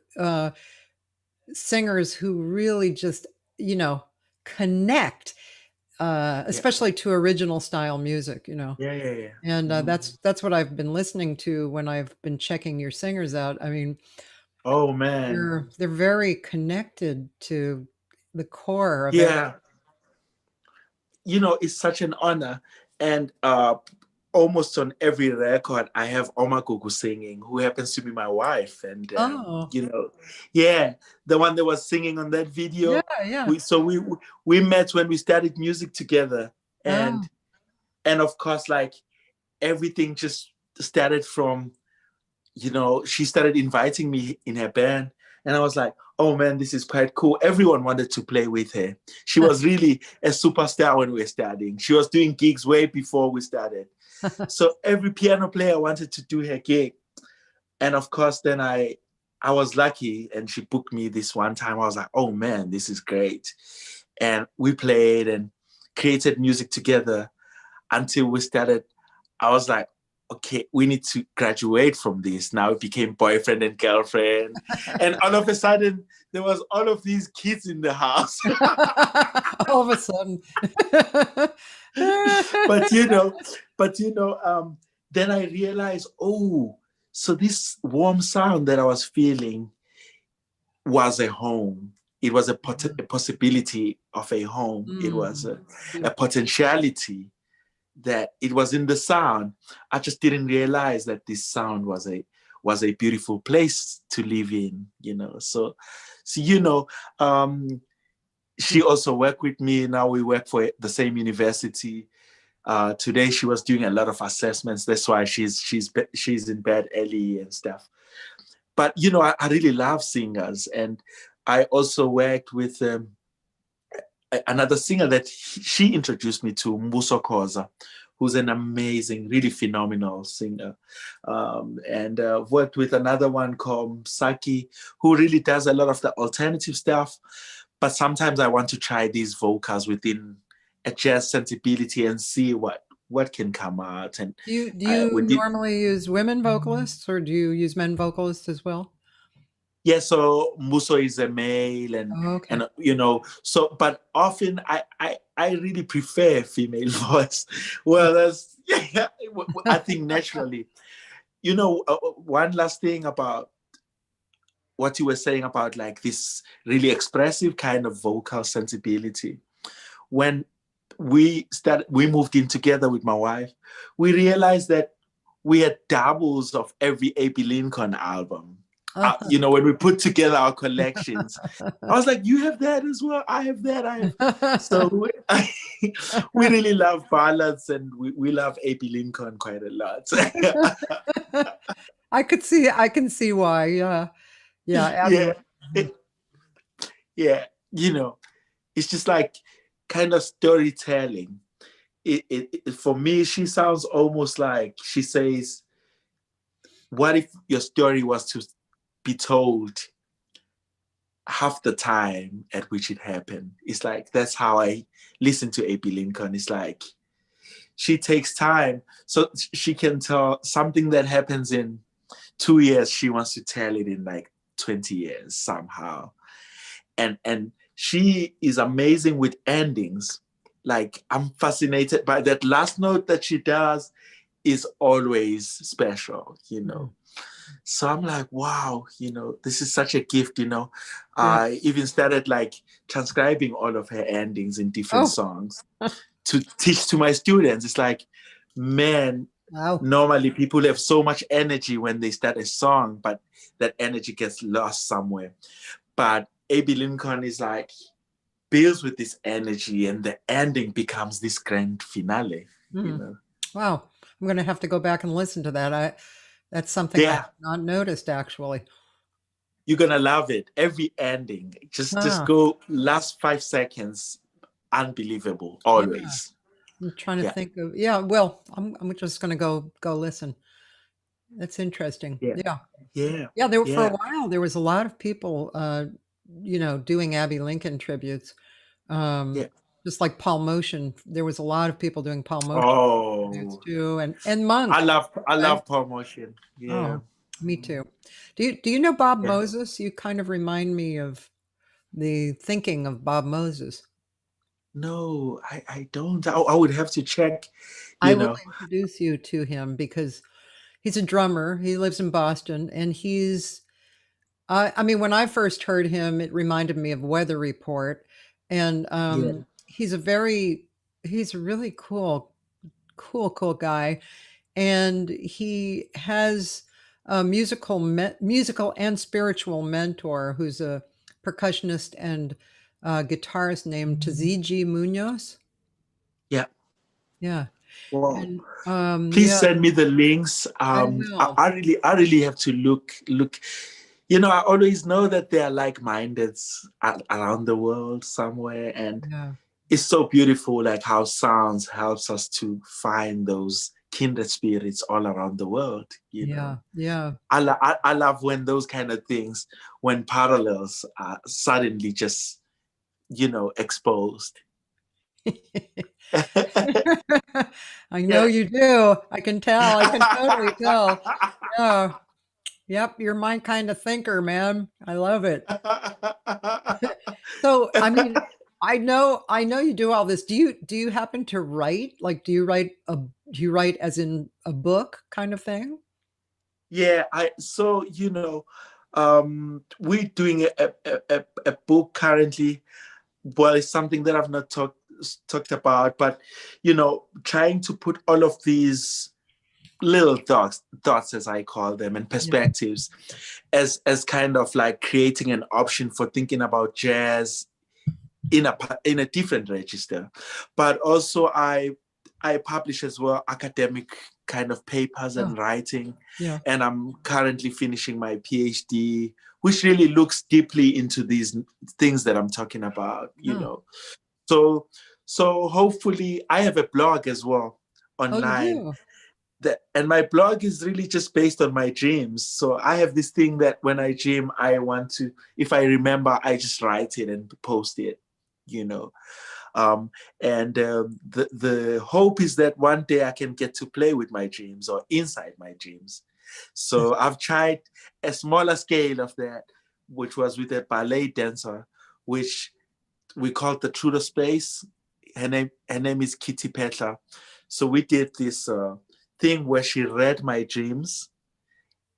singers who really just, connect, especially to original style music, And that's what I've been listening to when I've been checking your singers out. I mean, oh man, they're very connected to the core of it. It's such an honor. And almost on every record I have Omagugu singing, who happens to be my wife. And the one that was singing on that video. We met when we started music together, and of course, like, everything just started from, she started inviting me in her band, and I was like, oh man, this is quite cool. Everyone wanted to play with her. She was really a superstar when we were starting. She was doing gigs way before we started. So every piano player wanted to do her gig. And of course, then I was lucky, and she booked me this one time. I was like, oh man, this is great. And we played and created music together until we started. I was like, okay, we need to graduate from this. Now it became boyfriend and girlfriend. And all of a sudden, there was all of these kids in the house. All of a sudden. but then I realized, oh, so this warm sound that I was feeling was a home. It was a possibility of a home. It was a potentiality that it was in the sound. I just didn't realize that this sound was a beautiful place to live in, you know. So you know, she also worked with me. Now we work for the same university. Today she was doing a lot of assessments. That's why she's in bed early and stuff. But you know, I really love singers, and I also worked with another singer that she introduced me to, Mbuso Khoza, who's an amazing, really phenomenal singer. And worked with another one called Saki, who really does a lot of the alternative stuff. But sometimes I want to try these vocals within a jazz sensibility and see what can come out. And do you normally use women vocalists, or do you use men vocalists as well? Yeah, so Muso is a male, and and you know, so but often I really prefer female voice. Well, that's I think naturally. You know, one last thing about what you were saying about like this really expressive kind of vocal sensibility. When we moved in together with my wife, we realized that we had doubles of every A.B. Lincoln album. You know, when we put together our collections, I was like, you have that as well. I have that. So we really love ballads, and we love A.B. Lincoln quite a lot. I can see why. Yeah. Yeah. You know, it's just like kind of storytelling. It for me, she sounds almost like she says, what if your story was to be told half the time at which it happened? It's like, that's how I listen to A.B. Lincoln. It's like she takes time, so she can tell something that happens in 2 years. She wants to tell it in like 20 years somehow. And she is amazing with endings. Like, I'm fascinated by that last note that she does is always special, you know. So I'm like, wow, you know, this is such a gift, you know. I even started like transcribing all of her endings in different songs to teach to my students. It's like, man, normally people have so much energy when they start a song, but that energy gets lost somewhere. But A.B. Lincoln is like, builds with this energy, and the ending becomes this grand finale, you know. Wow. I'm going to have to go back and listen to that. That's something I have not noticed, actually. You're going to love it. Every ending. Just go last 5 seconds. Unbelievable. Always. I'm trying to think of, well, I'm just going to go listen. That's interesting. Yeah. For a while, there was a lot of people, you know, doing Abby Lincoln tributes. Just like Paul Motion, there was a lot of people doing Paul Motion tributes too, and Monk. I love Paul Motion. Yeah, me too. Do you know Bob Moses? You kind of remind me of the thinking of Bob Moses. No, I don't. I would have to check. I will introduce you to him because he's a drummer. He lives in Boston, and he's. I mean, when I first heard him, it reminded me of Weather Report, and he's a really cool guy, and he has a musical and spiritual mentor who's a percussionist and guitarist named Taziji Munoz. Yeah. Well, please send me the links. I really have to look. You know, I always know that there are like-minded around the world somewhere, and it's so beautiful, like how sounds helps us to find those kindred spirits all around the world. You know? I love when those kind of things, when parallels are suddenly just, you know, exposed. I know you do. I can tell. I can totally tell. Yeah. Yep, you're my kind of thinker, man. I love it. So, I mean, I know you do all this. Do you happen to write? Like, do you write as in a book kind of thing? Yeah, we're doing a book currently. Well, it's something that I've not talked about, but trying to put all of these little dots as I call them, and perspectives as kind of like creating an option for thinking about jazz in a different register. But also I publish as well academic kind of papers and writing. Yeah. And I'm currently finishing my PhD, which really looks deeply into these things that I'm talking about, So hopefully I have a blog as well online. Oh, you And my blog is really just based on my dreams. So I have this thing that when I dream, if I remember, I just write it and post it, the hope is that one day I can get to play with my dreams or inside my dreams. So I've tried a smaller scale of that, which was with a ballet dancer, which we called the Truder Space. Her name is Kitty Petla. So we did this thing where she read my dreams,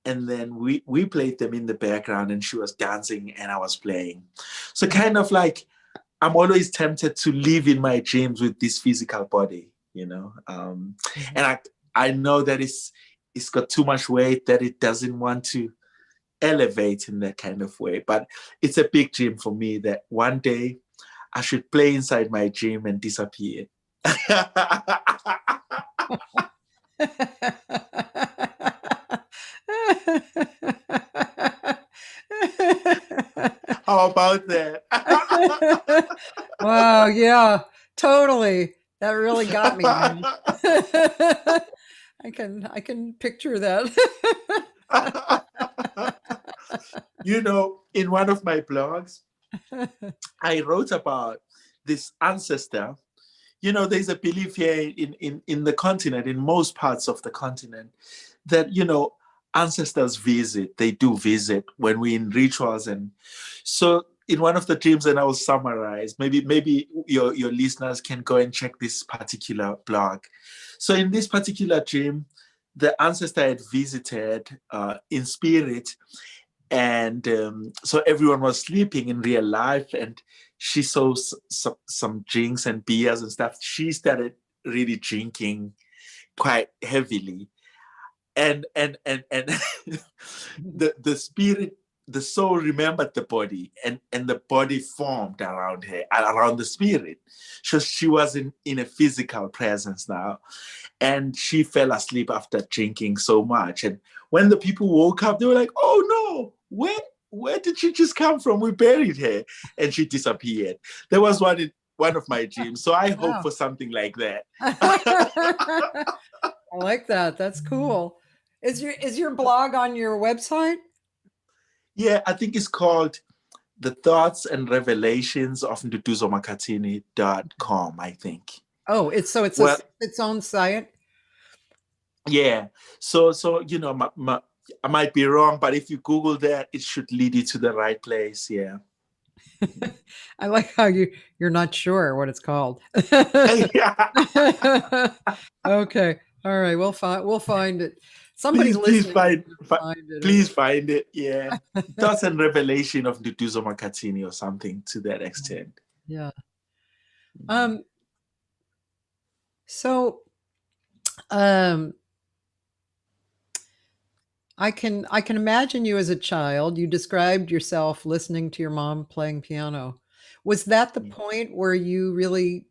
and then we played them in the background, and she was dancing and I was playing. So kind of like I'm always tempted to live in my dreams with this physical body, and I know that it's got too much weight that it doesn't want to elevate in that kind of way. But it's a big dream for me that one day I should play inside my dream and disappear. How about that? Wow, yeah, totally. That really got me, man. I can picture that. In one of my blogs, I wrote about this ancestor. There's a belief here in the continent, in most parts of the continent, that, ancestors visit. They do visit when we're in rituals. And so in one of the dreams, and I will summarize, maybe your listeners can go and check this particular blog. So in this particular dream, the ancestor had visited in spirit. And so everyone was sleeping in real life, and she saw some drinks and beers and stuff. She started really drinking quite heavily, and the spirit, the soul remembered the body, and the body formed around her, around the spirit. So she was in a physical presence now, and she fell asleep after drinking so much. And when the people woke up, they were like, "Oh no, where did she just come from? We buried her," and she disappeared. There was one of my dreams. So I hope for something like that. I like that. That's cool. Is your blog on your website? Yeah, I think it's called The Thoughts and Revelations of Nduduzo I think. Oh, it's its own site. Yeah. So I might be wrong, but if you Google that, it should lead you to the right place. Yeah. I like how you're not sure what it's called. Okay. All right. We'll find it. Somebody's listening. Please find it. Yeah. Thoughts and Revelation of Nduduzo Makhathini or something to that extent. Yeah. So I can imagine you as a child. You described yourself listening to your mom playing piano. Was that the point where you really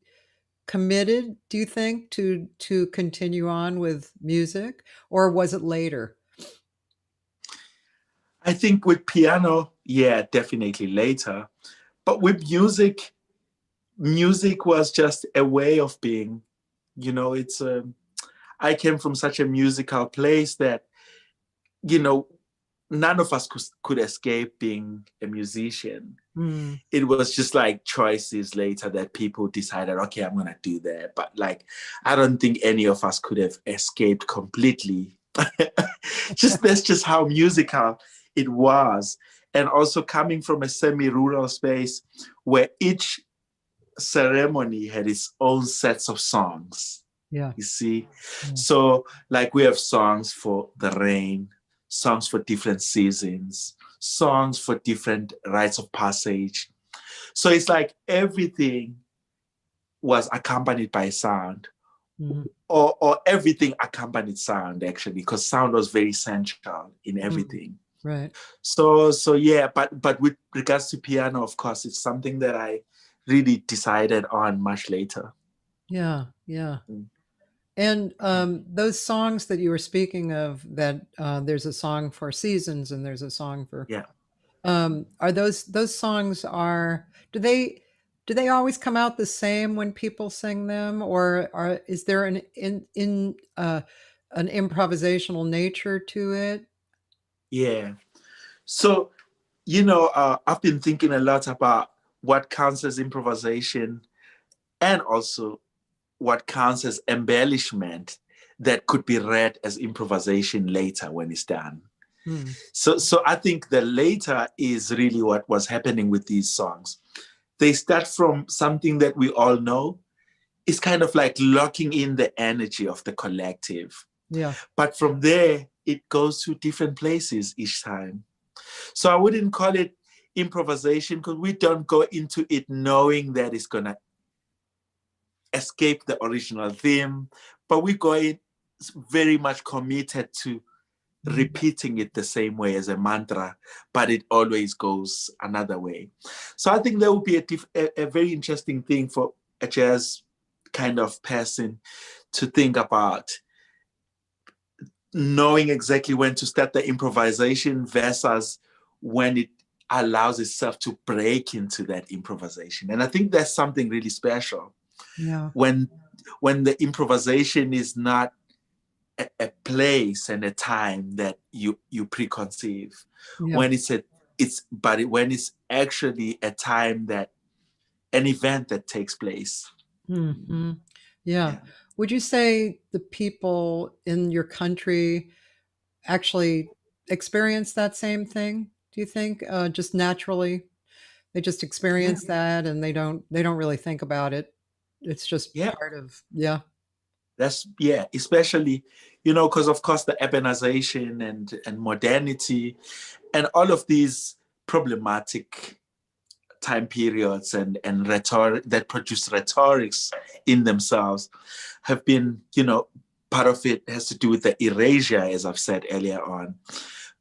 committed, do you think, to continue on with music, or was it later? I think with piano, yeah, definitely later. But with music was just a way of being. It's I came from such a musical place that none of us could escape being a musician. It was just like choices later that people decided, okay, I'm gonna do that. But like, I don't think any of us could have escaped completely. That's just how musical it was. And also coming from a semi-rural space where each ceremony had its own sets of songs. Yeah. You see? Yeah. So like we have songs for the rain, songs for different seasons, songs for different rites of passage. So it's like everything was accompanied by sound, Mhm. or everything accompanied sound, actually, because sound was very central in everything. Right. So yeah, but with regards to piano, of course, it's something that I really decided on much later. Yeah. Yeah. Mm. And those songs that you were speaking of, that there's a song for seasons and there's a song for, Yeah. are those songs, do they always come out the same when people sing them, or is there an improvisational nature to it? Yeah. So, I've been thinking a lot about what counts as improvisation and also what counts as embellishment that could be read as improvisation later when it's done. Hmm. So I think the later is really what was happening with these songs. They start from something that we all know. It's kind of like locking in the energy of the collective. Yeah. But from there, it goes to different places each time. So I wouldn't call it improvisation because we don't go into it knowing that it's going to escape the original theme, but we go in very much committed to repeating it the same way as a mantra, but it always goes another way. So I think that would be a very interesting thing for a jazz kind of person to think about, knowing exactly when to start the improvisation versus when it allows itself to break into that improvisation. And I think that's something really special. Yeah. When the improvisation is not a place and a time that you preconceive, Yeah. when when it's actually a time, that an event that takes place. Hmm. Yeah. Would you say the people in your country actually experience that same thing? Do you think just naturally they just experience that and they don't really think about it? It's just Yeah. part of, yeah. That's, yeah, especially, because of course the urbanization and modernity and all of these problematic time periods and rhetoric that produce rhetorics in themselves have been, part of it has to do with the erasure, as I've said earlier on.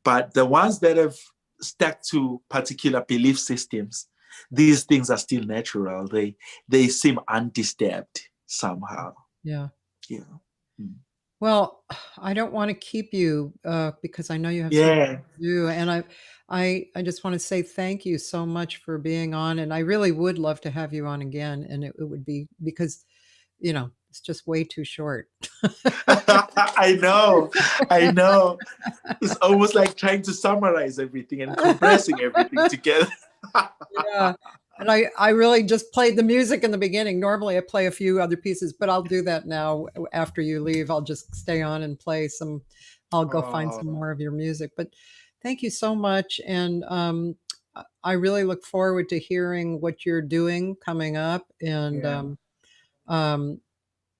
But the ones that have stuck to particular belief systems, these things are still natural. They seem undisturbed somehow. Yeah. Yeah. Mm. Well, I don't want to keep you because I know you have something Yeah. to do, and I just want to say thank you so much for being on, and I really would love to have you on again, and it would be because it's just way too short. I know. It's almost like trying to summarize everything and compressing everything together. Yeah. And I really just played the music in the beginning. Normally I play a few other pieces, but I'll do that now after you leave. I'll just stay on and play some. I'll go find some more of your music. But thank you so much. And I really look forward to hearing what you're doing coming up. And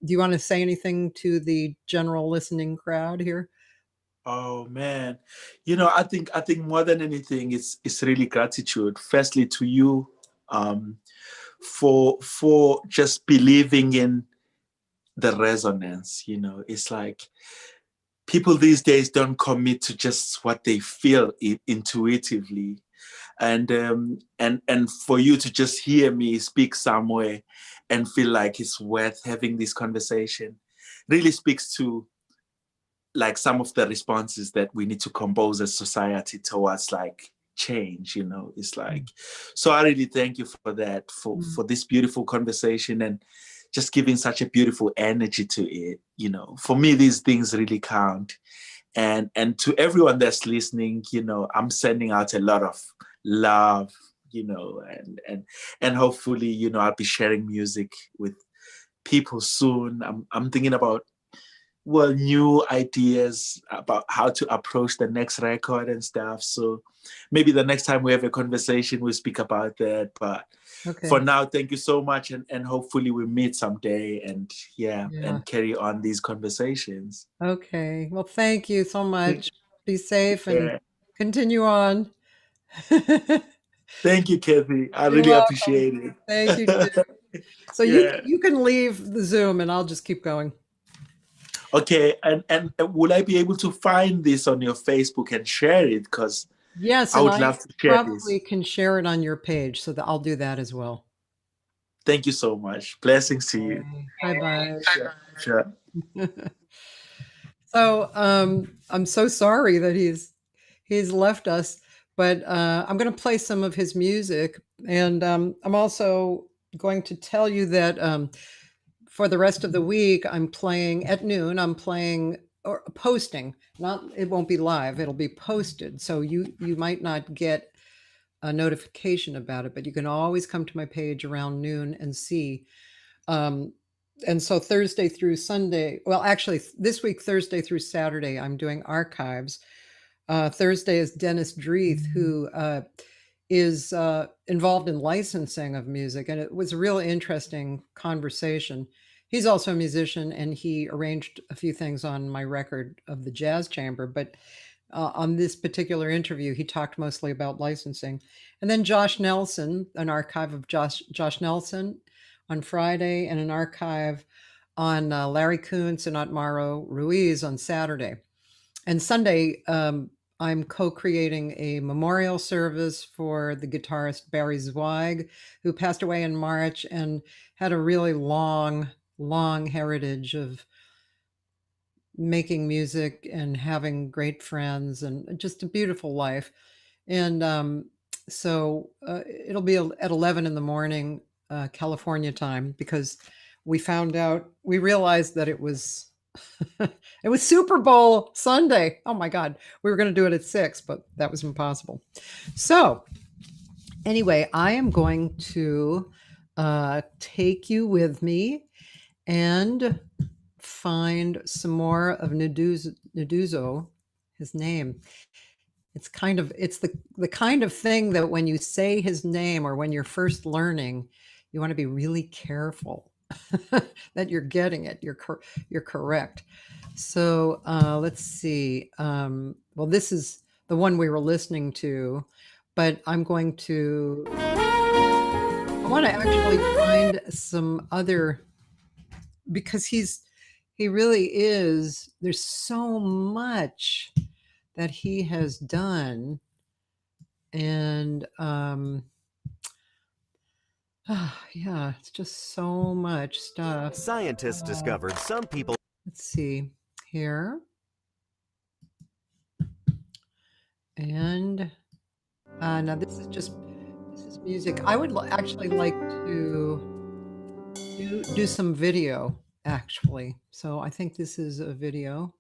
do you want to say anything to the general listening crowd here? Oh man, I think more than anything, it's really gratitude. Firstly, to you, for just believing in the resonance. It's like people these days don't commit to just what they feel intuitively, and for you to just hear me speak somewhere and feel like it's worth having this conversation really speaks to like some of the responses that we need to compose as society towards like change. It's like, so I really thank you for that, for this beautiful conversation and just giving such a beautiful energy to it. For me, these things really count. And to everyone that's listening, I'm sending out a lot of love, and hopefully, I'll be sharing music with people soon. I'm thinking about well, new ideas about how to approach the next record and stuff. So maybe the next time we have a conversation, we'll speak about that. But Okay. for now, thank you so much. And hopefully we meet someday and Yeah. and carry on these conversations. Okay. Well, thank you so much. Be safe and Yeah. continue on. Thank you, Cathy. I You're really welcome. appreciate it. Thank you too. So Yeah. you can leave the Zoom and I'll just keep going. Okay, and will I be able to find this on your Facebook and share it? Because Yes, I and would love to share probably this. can share it on your page, so that I'll do that as well. Thank you so much. Blessings to you. Bye-bye. Sure. So I'm so sorry that he's left us, but I'm going to play some of his music, and I'm also going to tell you that for the rest of the week, I'm playing at noon. I'm playing or posting. Not, it won't be live. It'll be posted, so you might not get a notification about it, but you can always come to my page around noon and see. And so Thursday through Sunday, well, actually this week, Thursday through Saturday, I'm doing archives. Thursday is Dennis Dreeth, who is involved in licensing of music. And it was a real interesting conversation. He's also a musician, and he arranged a few things on my record of the Jazz Chamber. But on this particular interview, he talked mostly about licensing. And then Josh Nelson, an archive of Josh Nelson on Friday, and an archive on Larry Kuntz and Otmaro Ruiz on Saturday. And Sunday, I'm co-creating a memorial service for the guitarist Barry Zweig, who passed away in March and had a really long heritage of making music and having great friends and just a beautiful life. And so it'll be at 11 in the morning, California time, because we realized that it was it was Super Bowl Sunday. Oh my God. We were going to do it at 6, but that was impossible. So anyway, I am going to take you with me and find some more of Nduduzo, his name. It's the kind of thing that when you say his name or when you're first learning, you want to be really careful that you're getting it. You're correct. So let's see. Well, this is the one we were listening to, but I want to actually find some other, because he really is, there's so much that he has done. And yeah, it's just so much stuff. Scientists discovered some people. Let's see here. And now this is music. I would actually like to do some video, actually. So I think this is a video.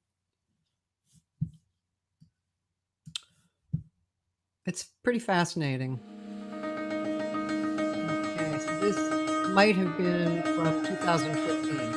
It's pretty fascinating. Okay, so this might have been from 2015.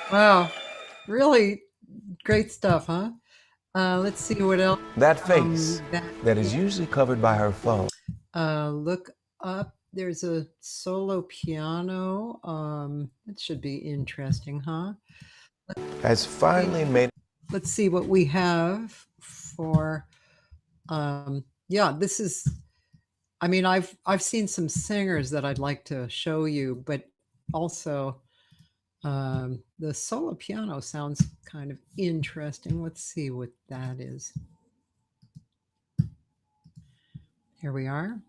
Wow, really great stuff, huh? Let's see what else. That face that is usually covered by her phone. Look up. There's a solo piano. That should be interesting, huh? Has finally made. Let's see what we have for. Yeah, this is. I mean, I've seen some singers that I'd like to show you, but also the solo piano sounds kind of interesting. Let's see what that is. Here we are.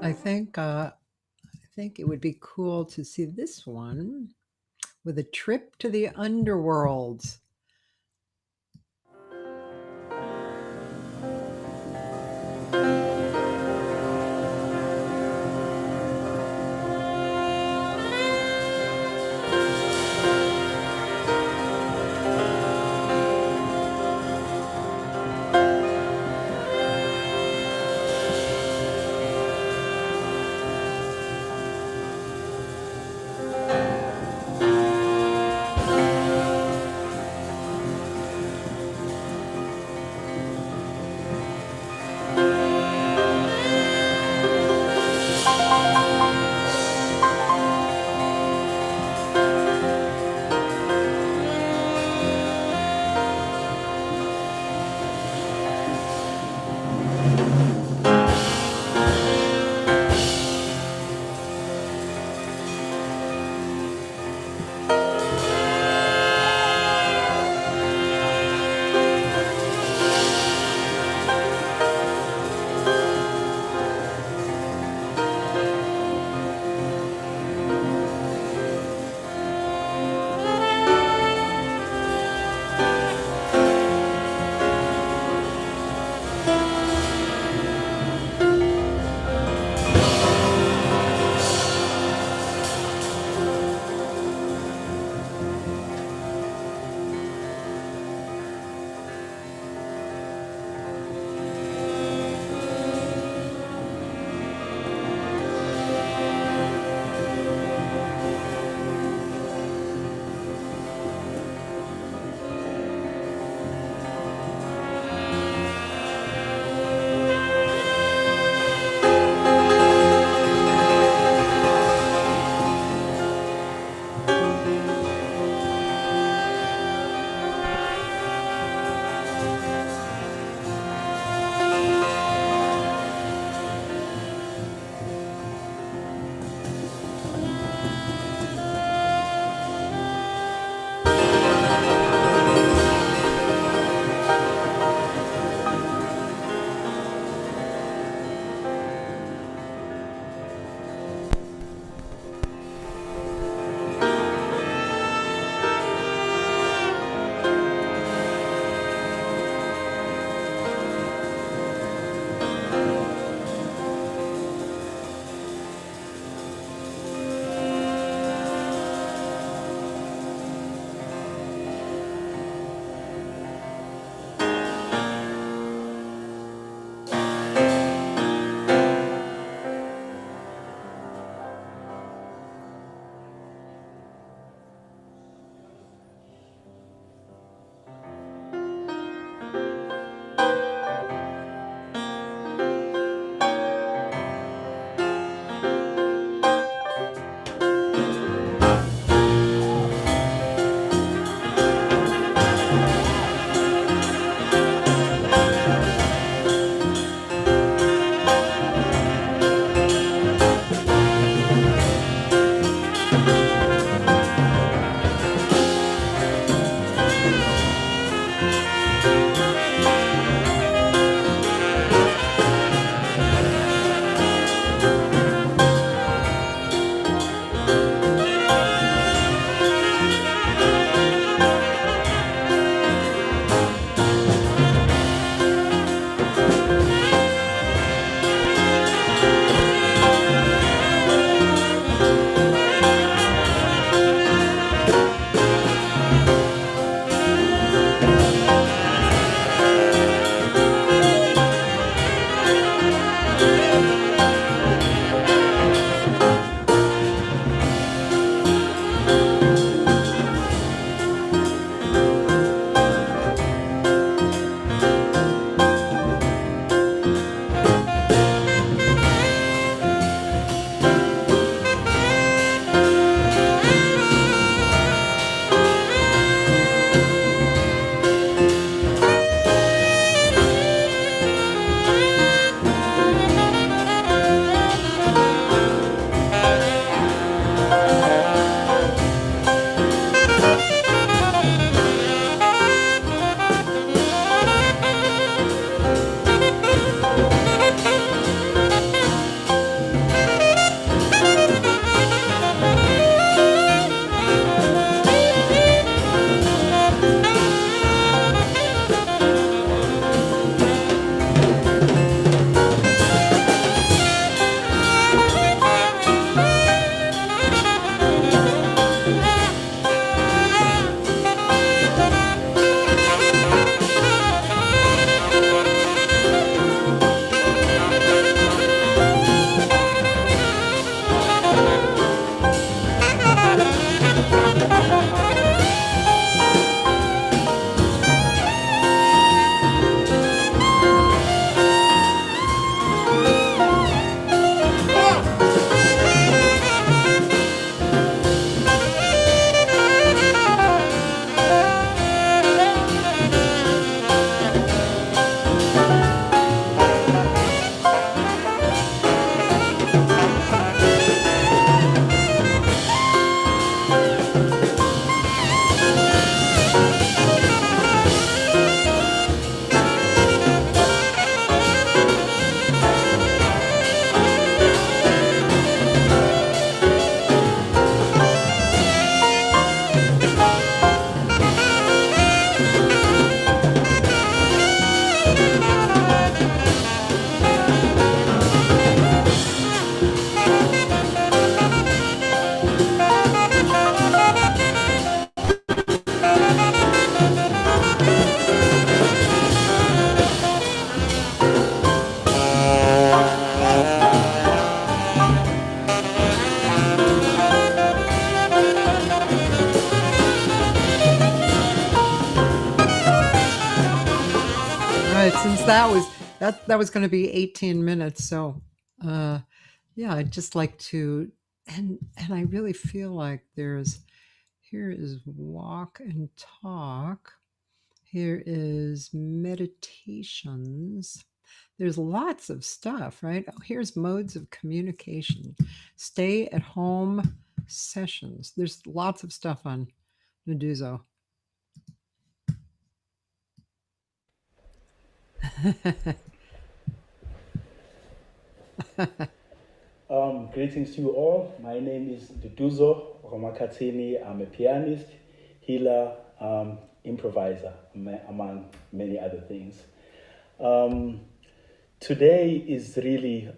I think it would be cool to see this one with a trip to the underworlds. that was going to be 18 minutes. So, yeah, I'd just like to, and I really feel like here is walk and talk. Here is meditations. There's lots of stuff, right? Oh, here's modes of communication, stay at home sessions. There's lots of stuff on Nduduzo. Greetings to you all. My name is Nduduzo Makhathini. I'm a pianist, healer, improviser, among many other things. Today is really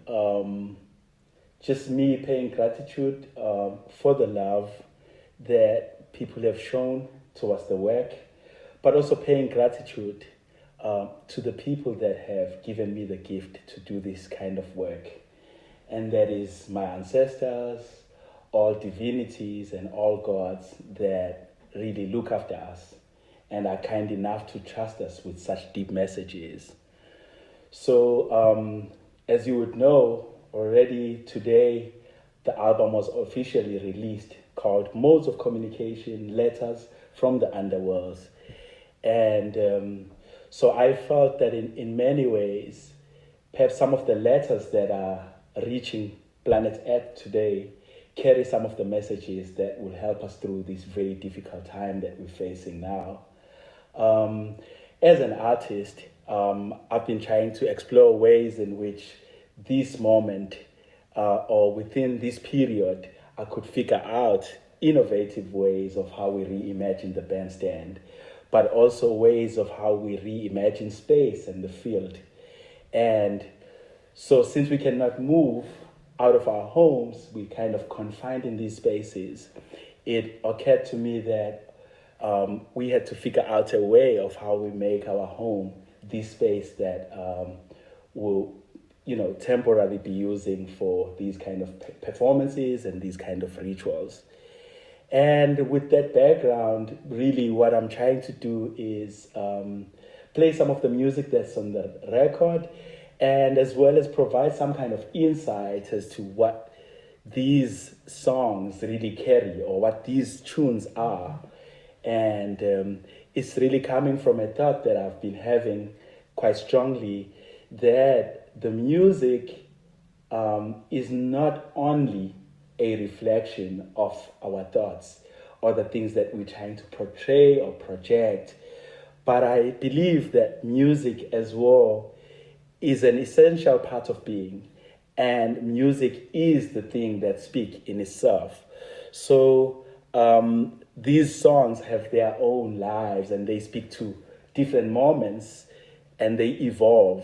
just me paying gratitude for the love that people have shown towards the work, but also paying gratitude to the people that have given me the gift to do this kind of work. And that is my ancestors, all divinities and all gods that really look after us and are kind enough to trust us with such deep messages. So as you would know already today, the album was officially released called Modes of Communication, Letters from the Underworlds. And so I felt that in many ways, perhaps some of the letters that are reaching planet Earth today carry some of the messages that will help us through this very difficult time that we're facing now. As an artist, I've been trying to explore ways in which this moment or within this period, I could figure out innovative ways of how we reimagine the bandstand, but also ways of how we reimagine space and the field. And so since we cannot move out of our homes, we're kind of confined in these spaces. It occurred to me that we had to figure out a way of how we make our home this space that will, temporarily be using for these kind of performances and these kind of rituals. And with that background, really what I'm trying to do is play some of the music that's on the record, and as well as provide some kind of insight as to what these songs really carry or what these tunes are. And it's really coming from a thought that I've been having quite strongly, that the music is not only a reflection of our thoughts or the things that we're trying to portray or project, but I believe that music as well is an essential part of being, and music is the thing that speaks in itself. So these songs have their own lives and they speak to different moments and they evolve.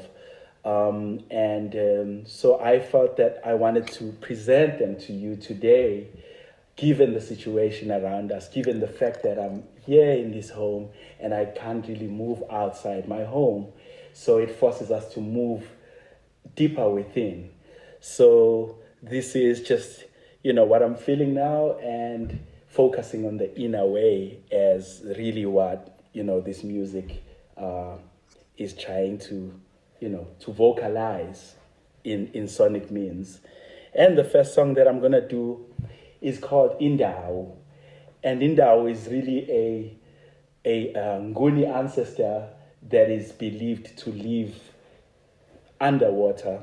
So I felt that I wanted to present them to you today, given the situation around us, given the fact that I'm here in this home and I can't really move outside my home. So it forces us to move deeper within. So this is just, what I'm feeling now, and focusing on the inner way as really what, this music is trying to, to vocalize in sonic means. And the first song that I'm gonna do is called Indawo. And Indawo is really a Nguni ancestor that is believed to live underwater.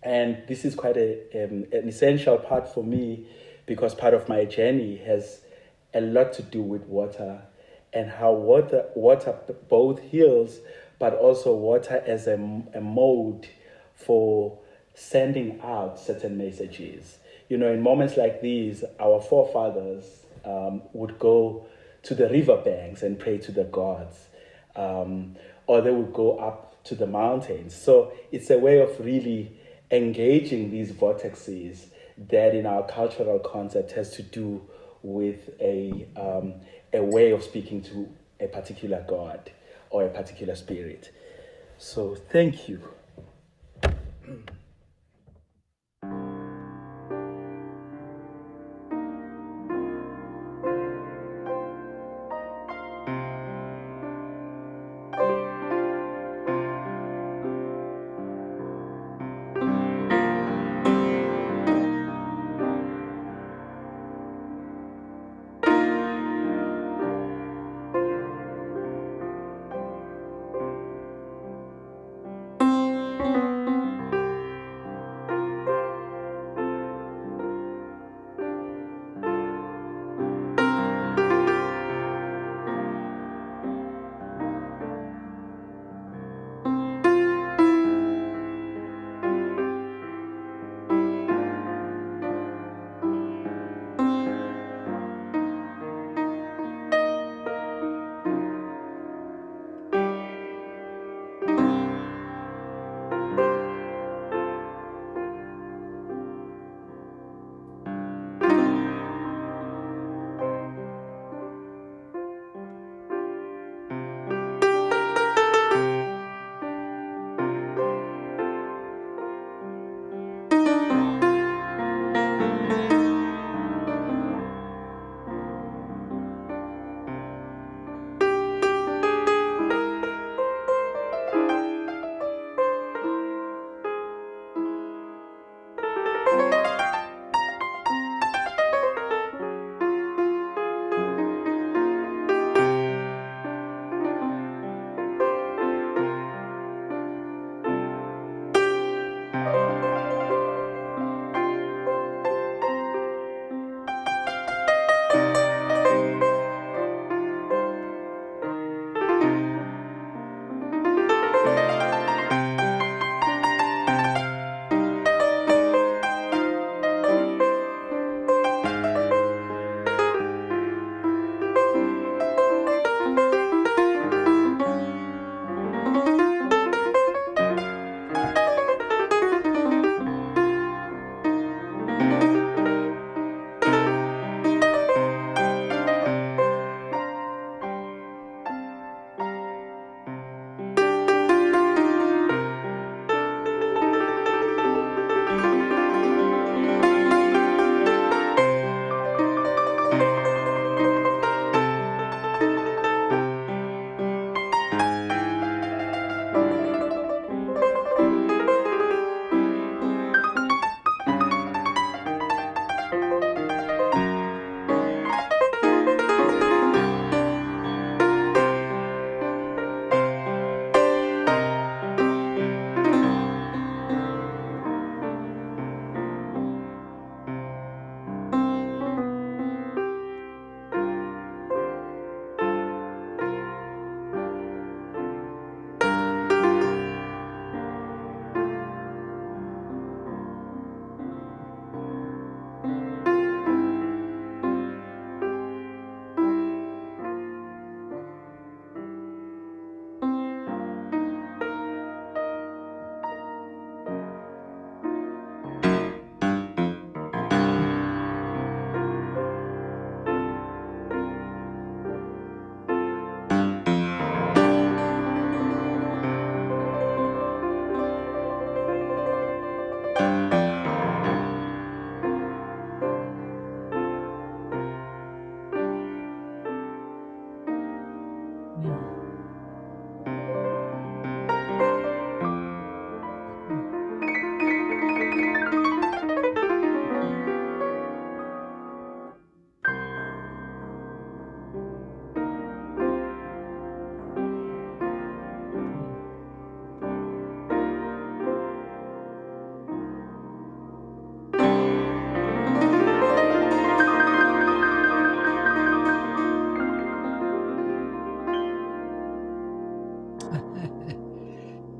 And this is quite an essential part for me, because part of my journey has a lot to do with water and how water both heals, but also water as a mode for sending out certain messages. In moments like these, our forefathers would go to the riverbanks and pray to the gods, or they would go up to the mountains. So it's a way of really engaging these vortexes that in our cultural concept has to do with a way of speaking to a particular god or a particular spirit. So thank you.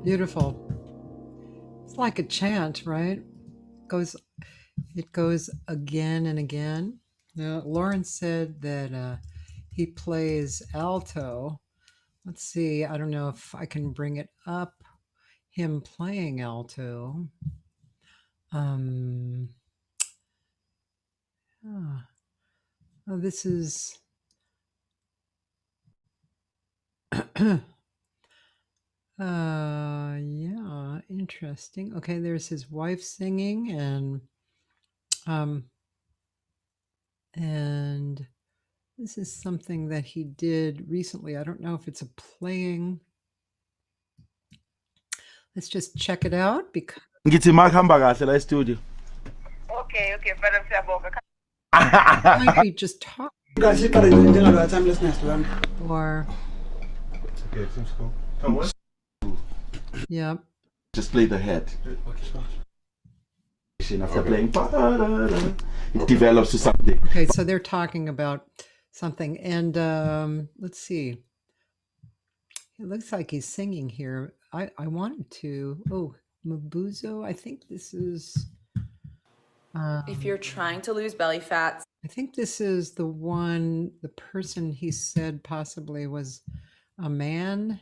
Beautiful. It's like a chant, right? It goes again and again. Now, Lawrence said that he plays alto. Let's see. I don't know if I can bring it up. Him playing alto. Oh, this is. Yeah, interesting. Okay, there's his wife singing, and this is something that he did recently. I don't know if it's a playing. Let's just check it out because Ngithi makhamba kahle la studio. Okay, mfana siyabonga. might be just talking Kahle qale njengalwa timelessness lami. or Okay, it seems cool. yeah. Just play the head. After playing, it develops to something. Okay, so they're talking about something, and let's see. It looks like he's singing here. I wanted to. Oh, Mabuzo. I think this is. If you're trying to lose belly fat, I think this is the one. The person he said possibly was a man.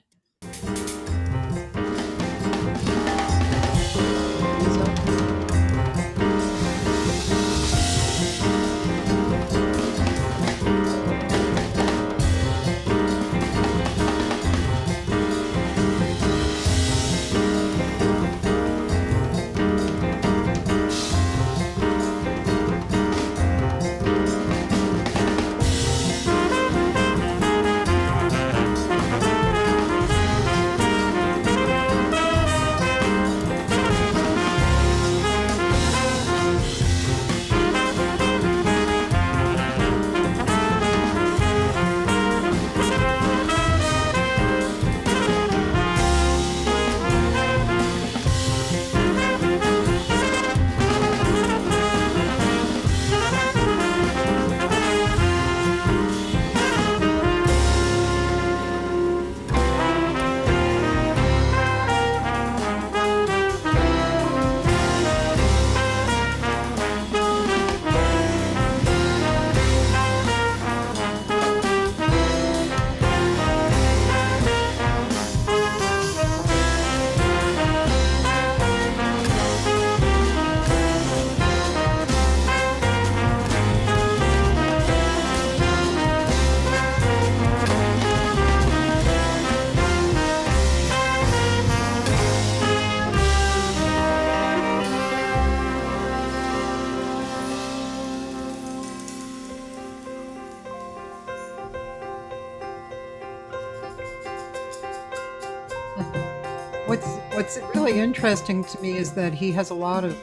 What's really interesting to me is that he has a lot of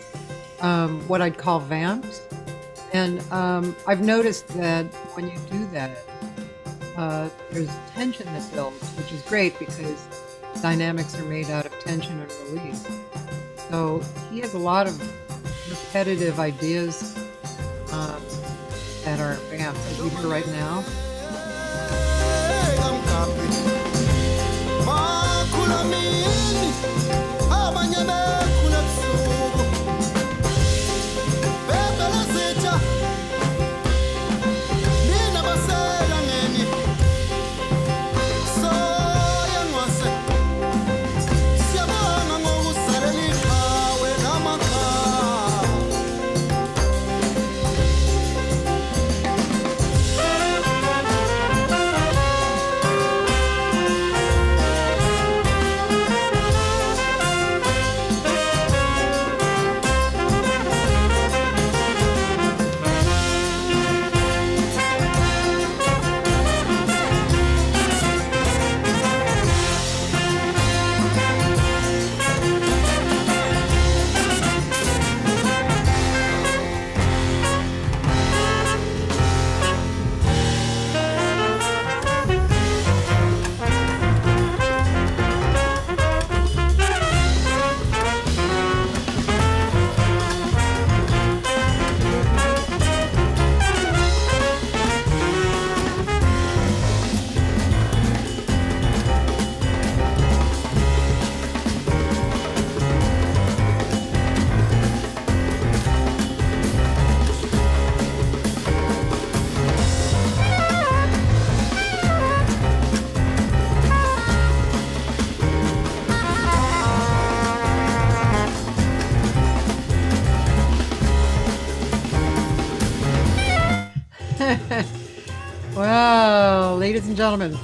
what I'd call vamps, and I've noticed that when you do that, there's tension that builds, which is great because dynamics are made out of tension and release. So he has a lot of repetitive ideas that are vamps, as we hear right now. Well, ladies and gentlemen,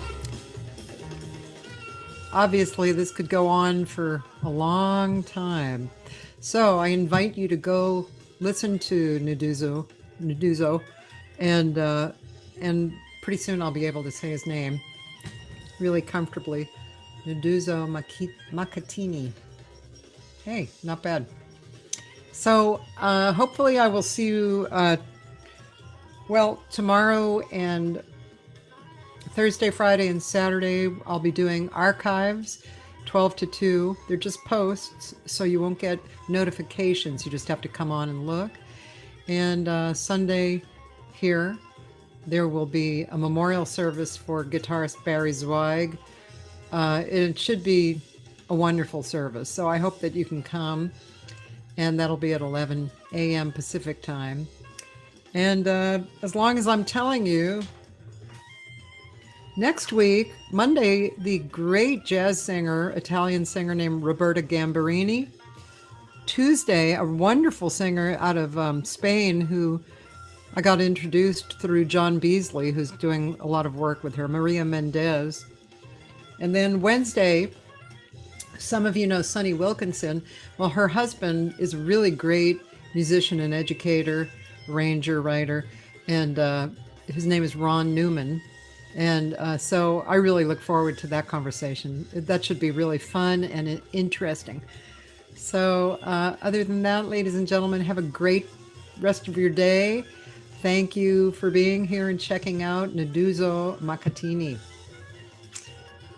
obviously this could go on for a long time. So I invite you to go listen to Nduduzo, and pretty soon I'll be able to say his name really comfortably. Nduduzo Makhathini. Hey, not bad. So hopefully I will see you, tomorrow and Thursday, Friday, and Saturday. I'll be doing archives, 12 to 2. They're just posts, so you won't get notifications. You just have to come on and look. And Sunday here, there will be a memorial service for guitarist Barry Zweig. It should be a wonderful service, so I hope that you can come. And that'll be at 11 a.m. Pacific time. And as long as I'm telling you, next week, Monday, the great jazz singer, Italian singer named Roberta Gambarini. Tuesday, a wonderful singer out of Spain who I got introduced through John Beasley, who's doing a lot of work with her, Maria Mendez. And then Wednesday, some of you know Sonny Wilkinson. Well, her husband is a really great musician and educator, arranger, writer, and his name is Ron Newman. And so I really look forward to that conversation. That should be really fun and interesting. So other than that, ladies and gentlemen, have a great rest of your day. Thank you for being here and checking out Nduduzo Makhathini.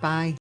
Bye.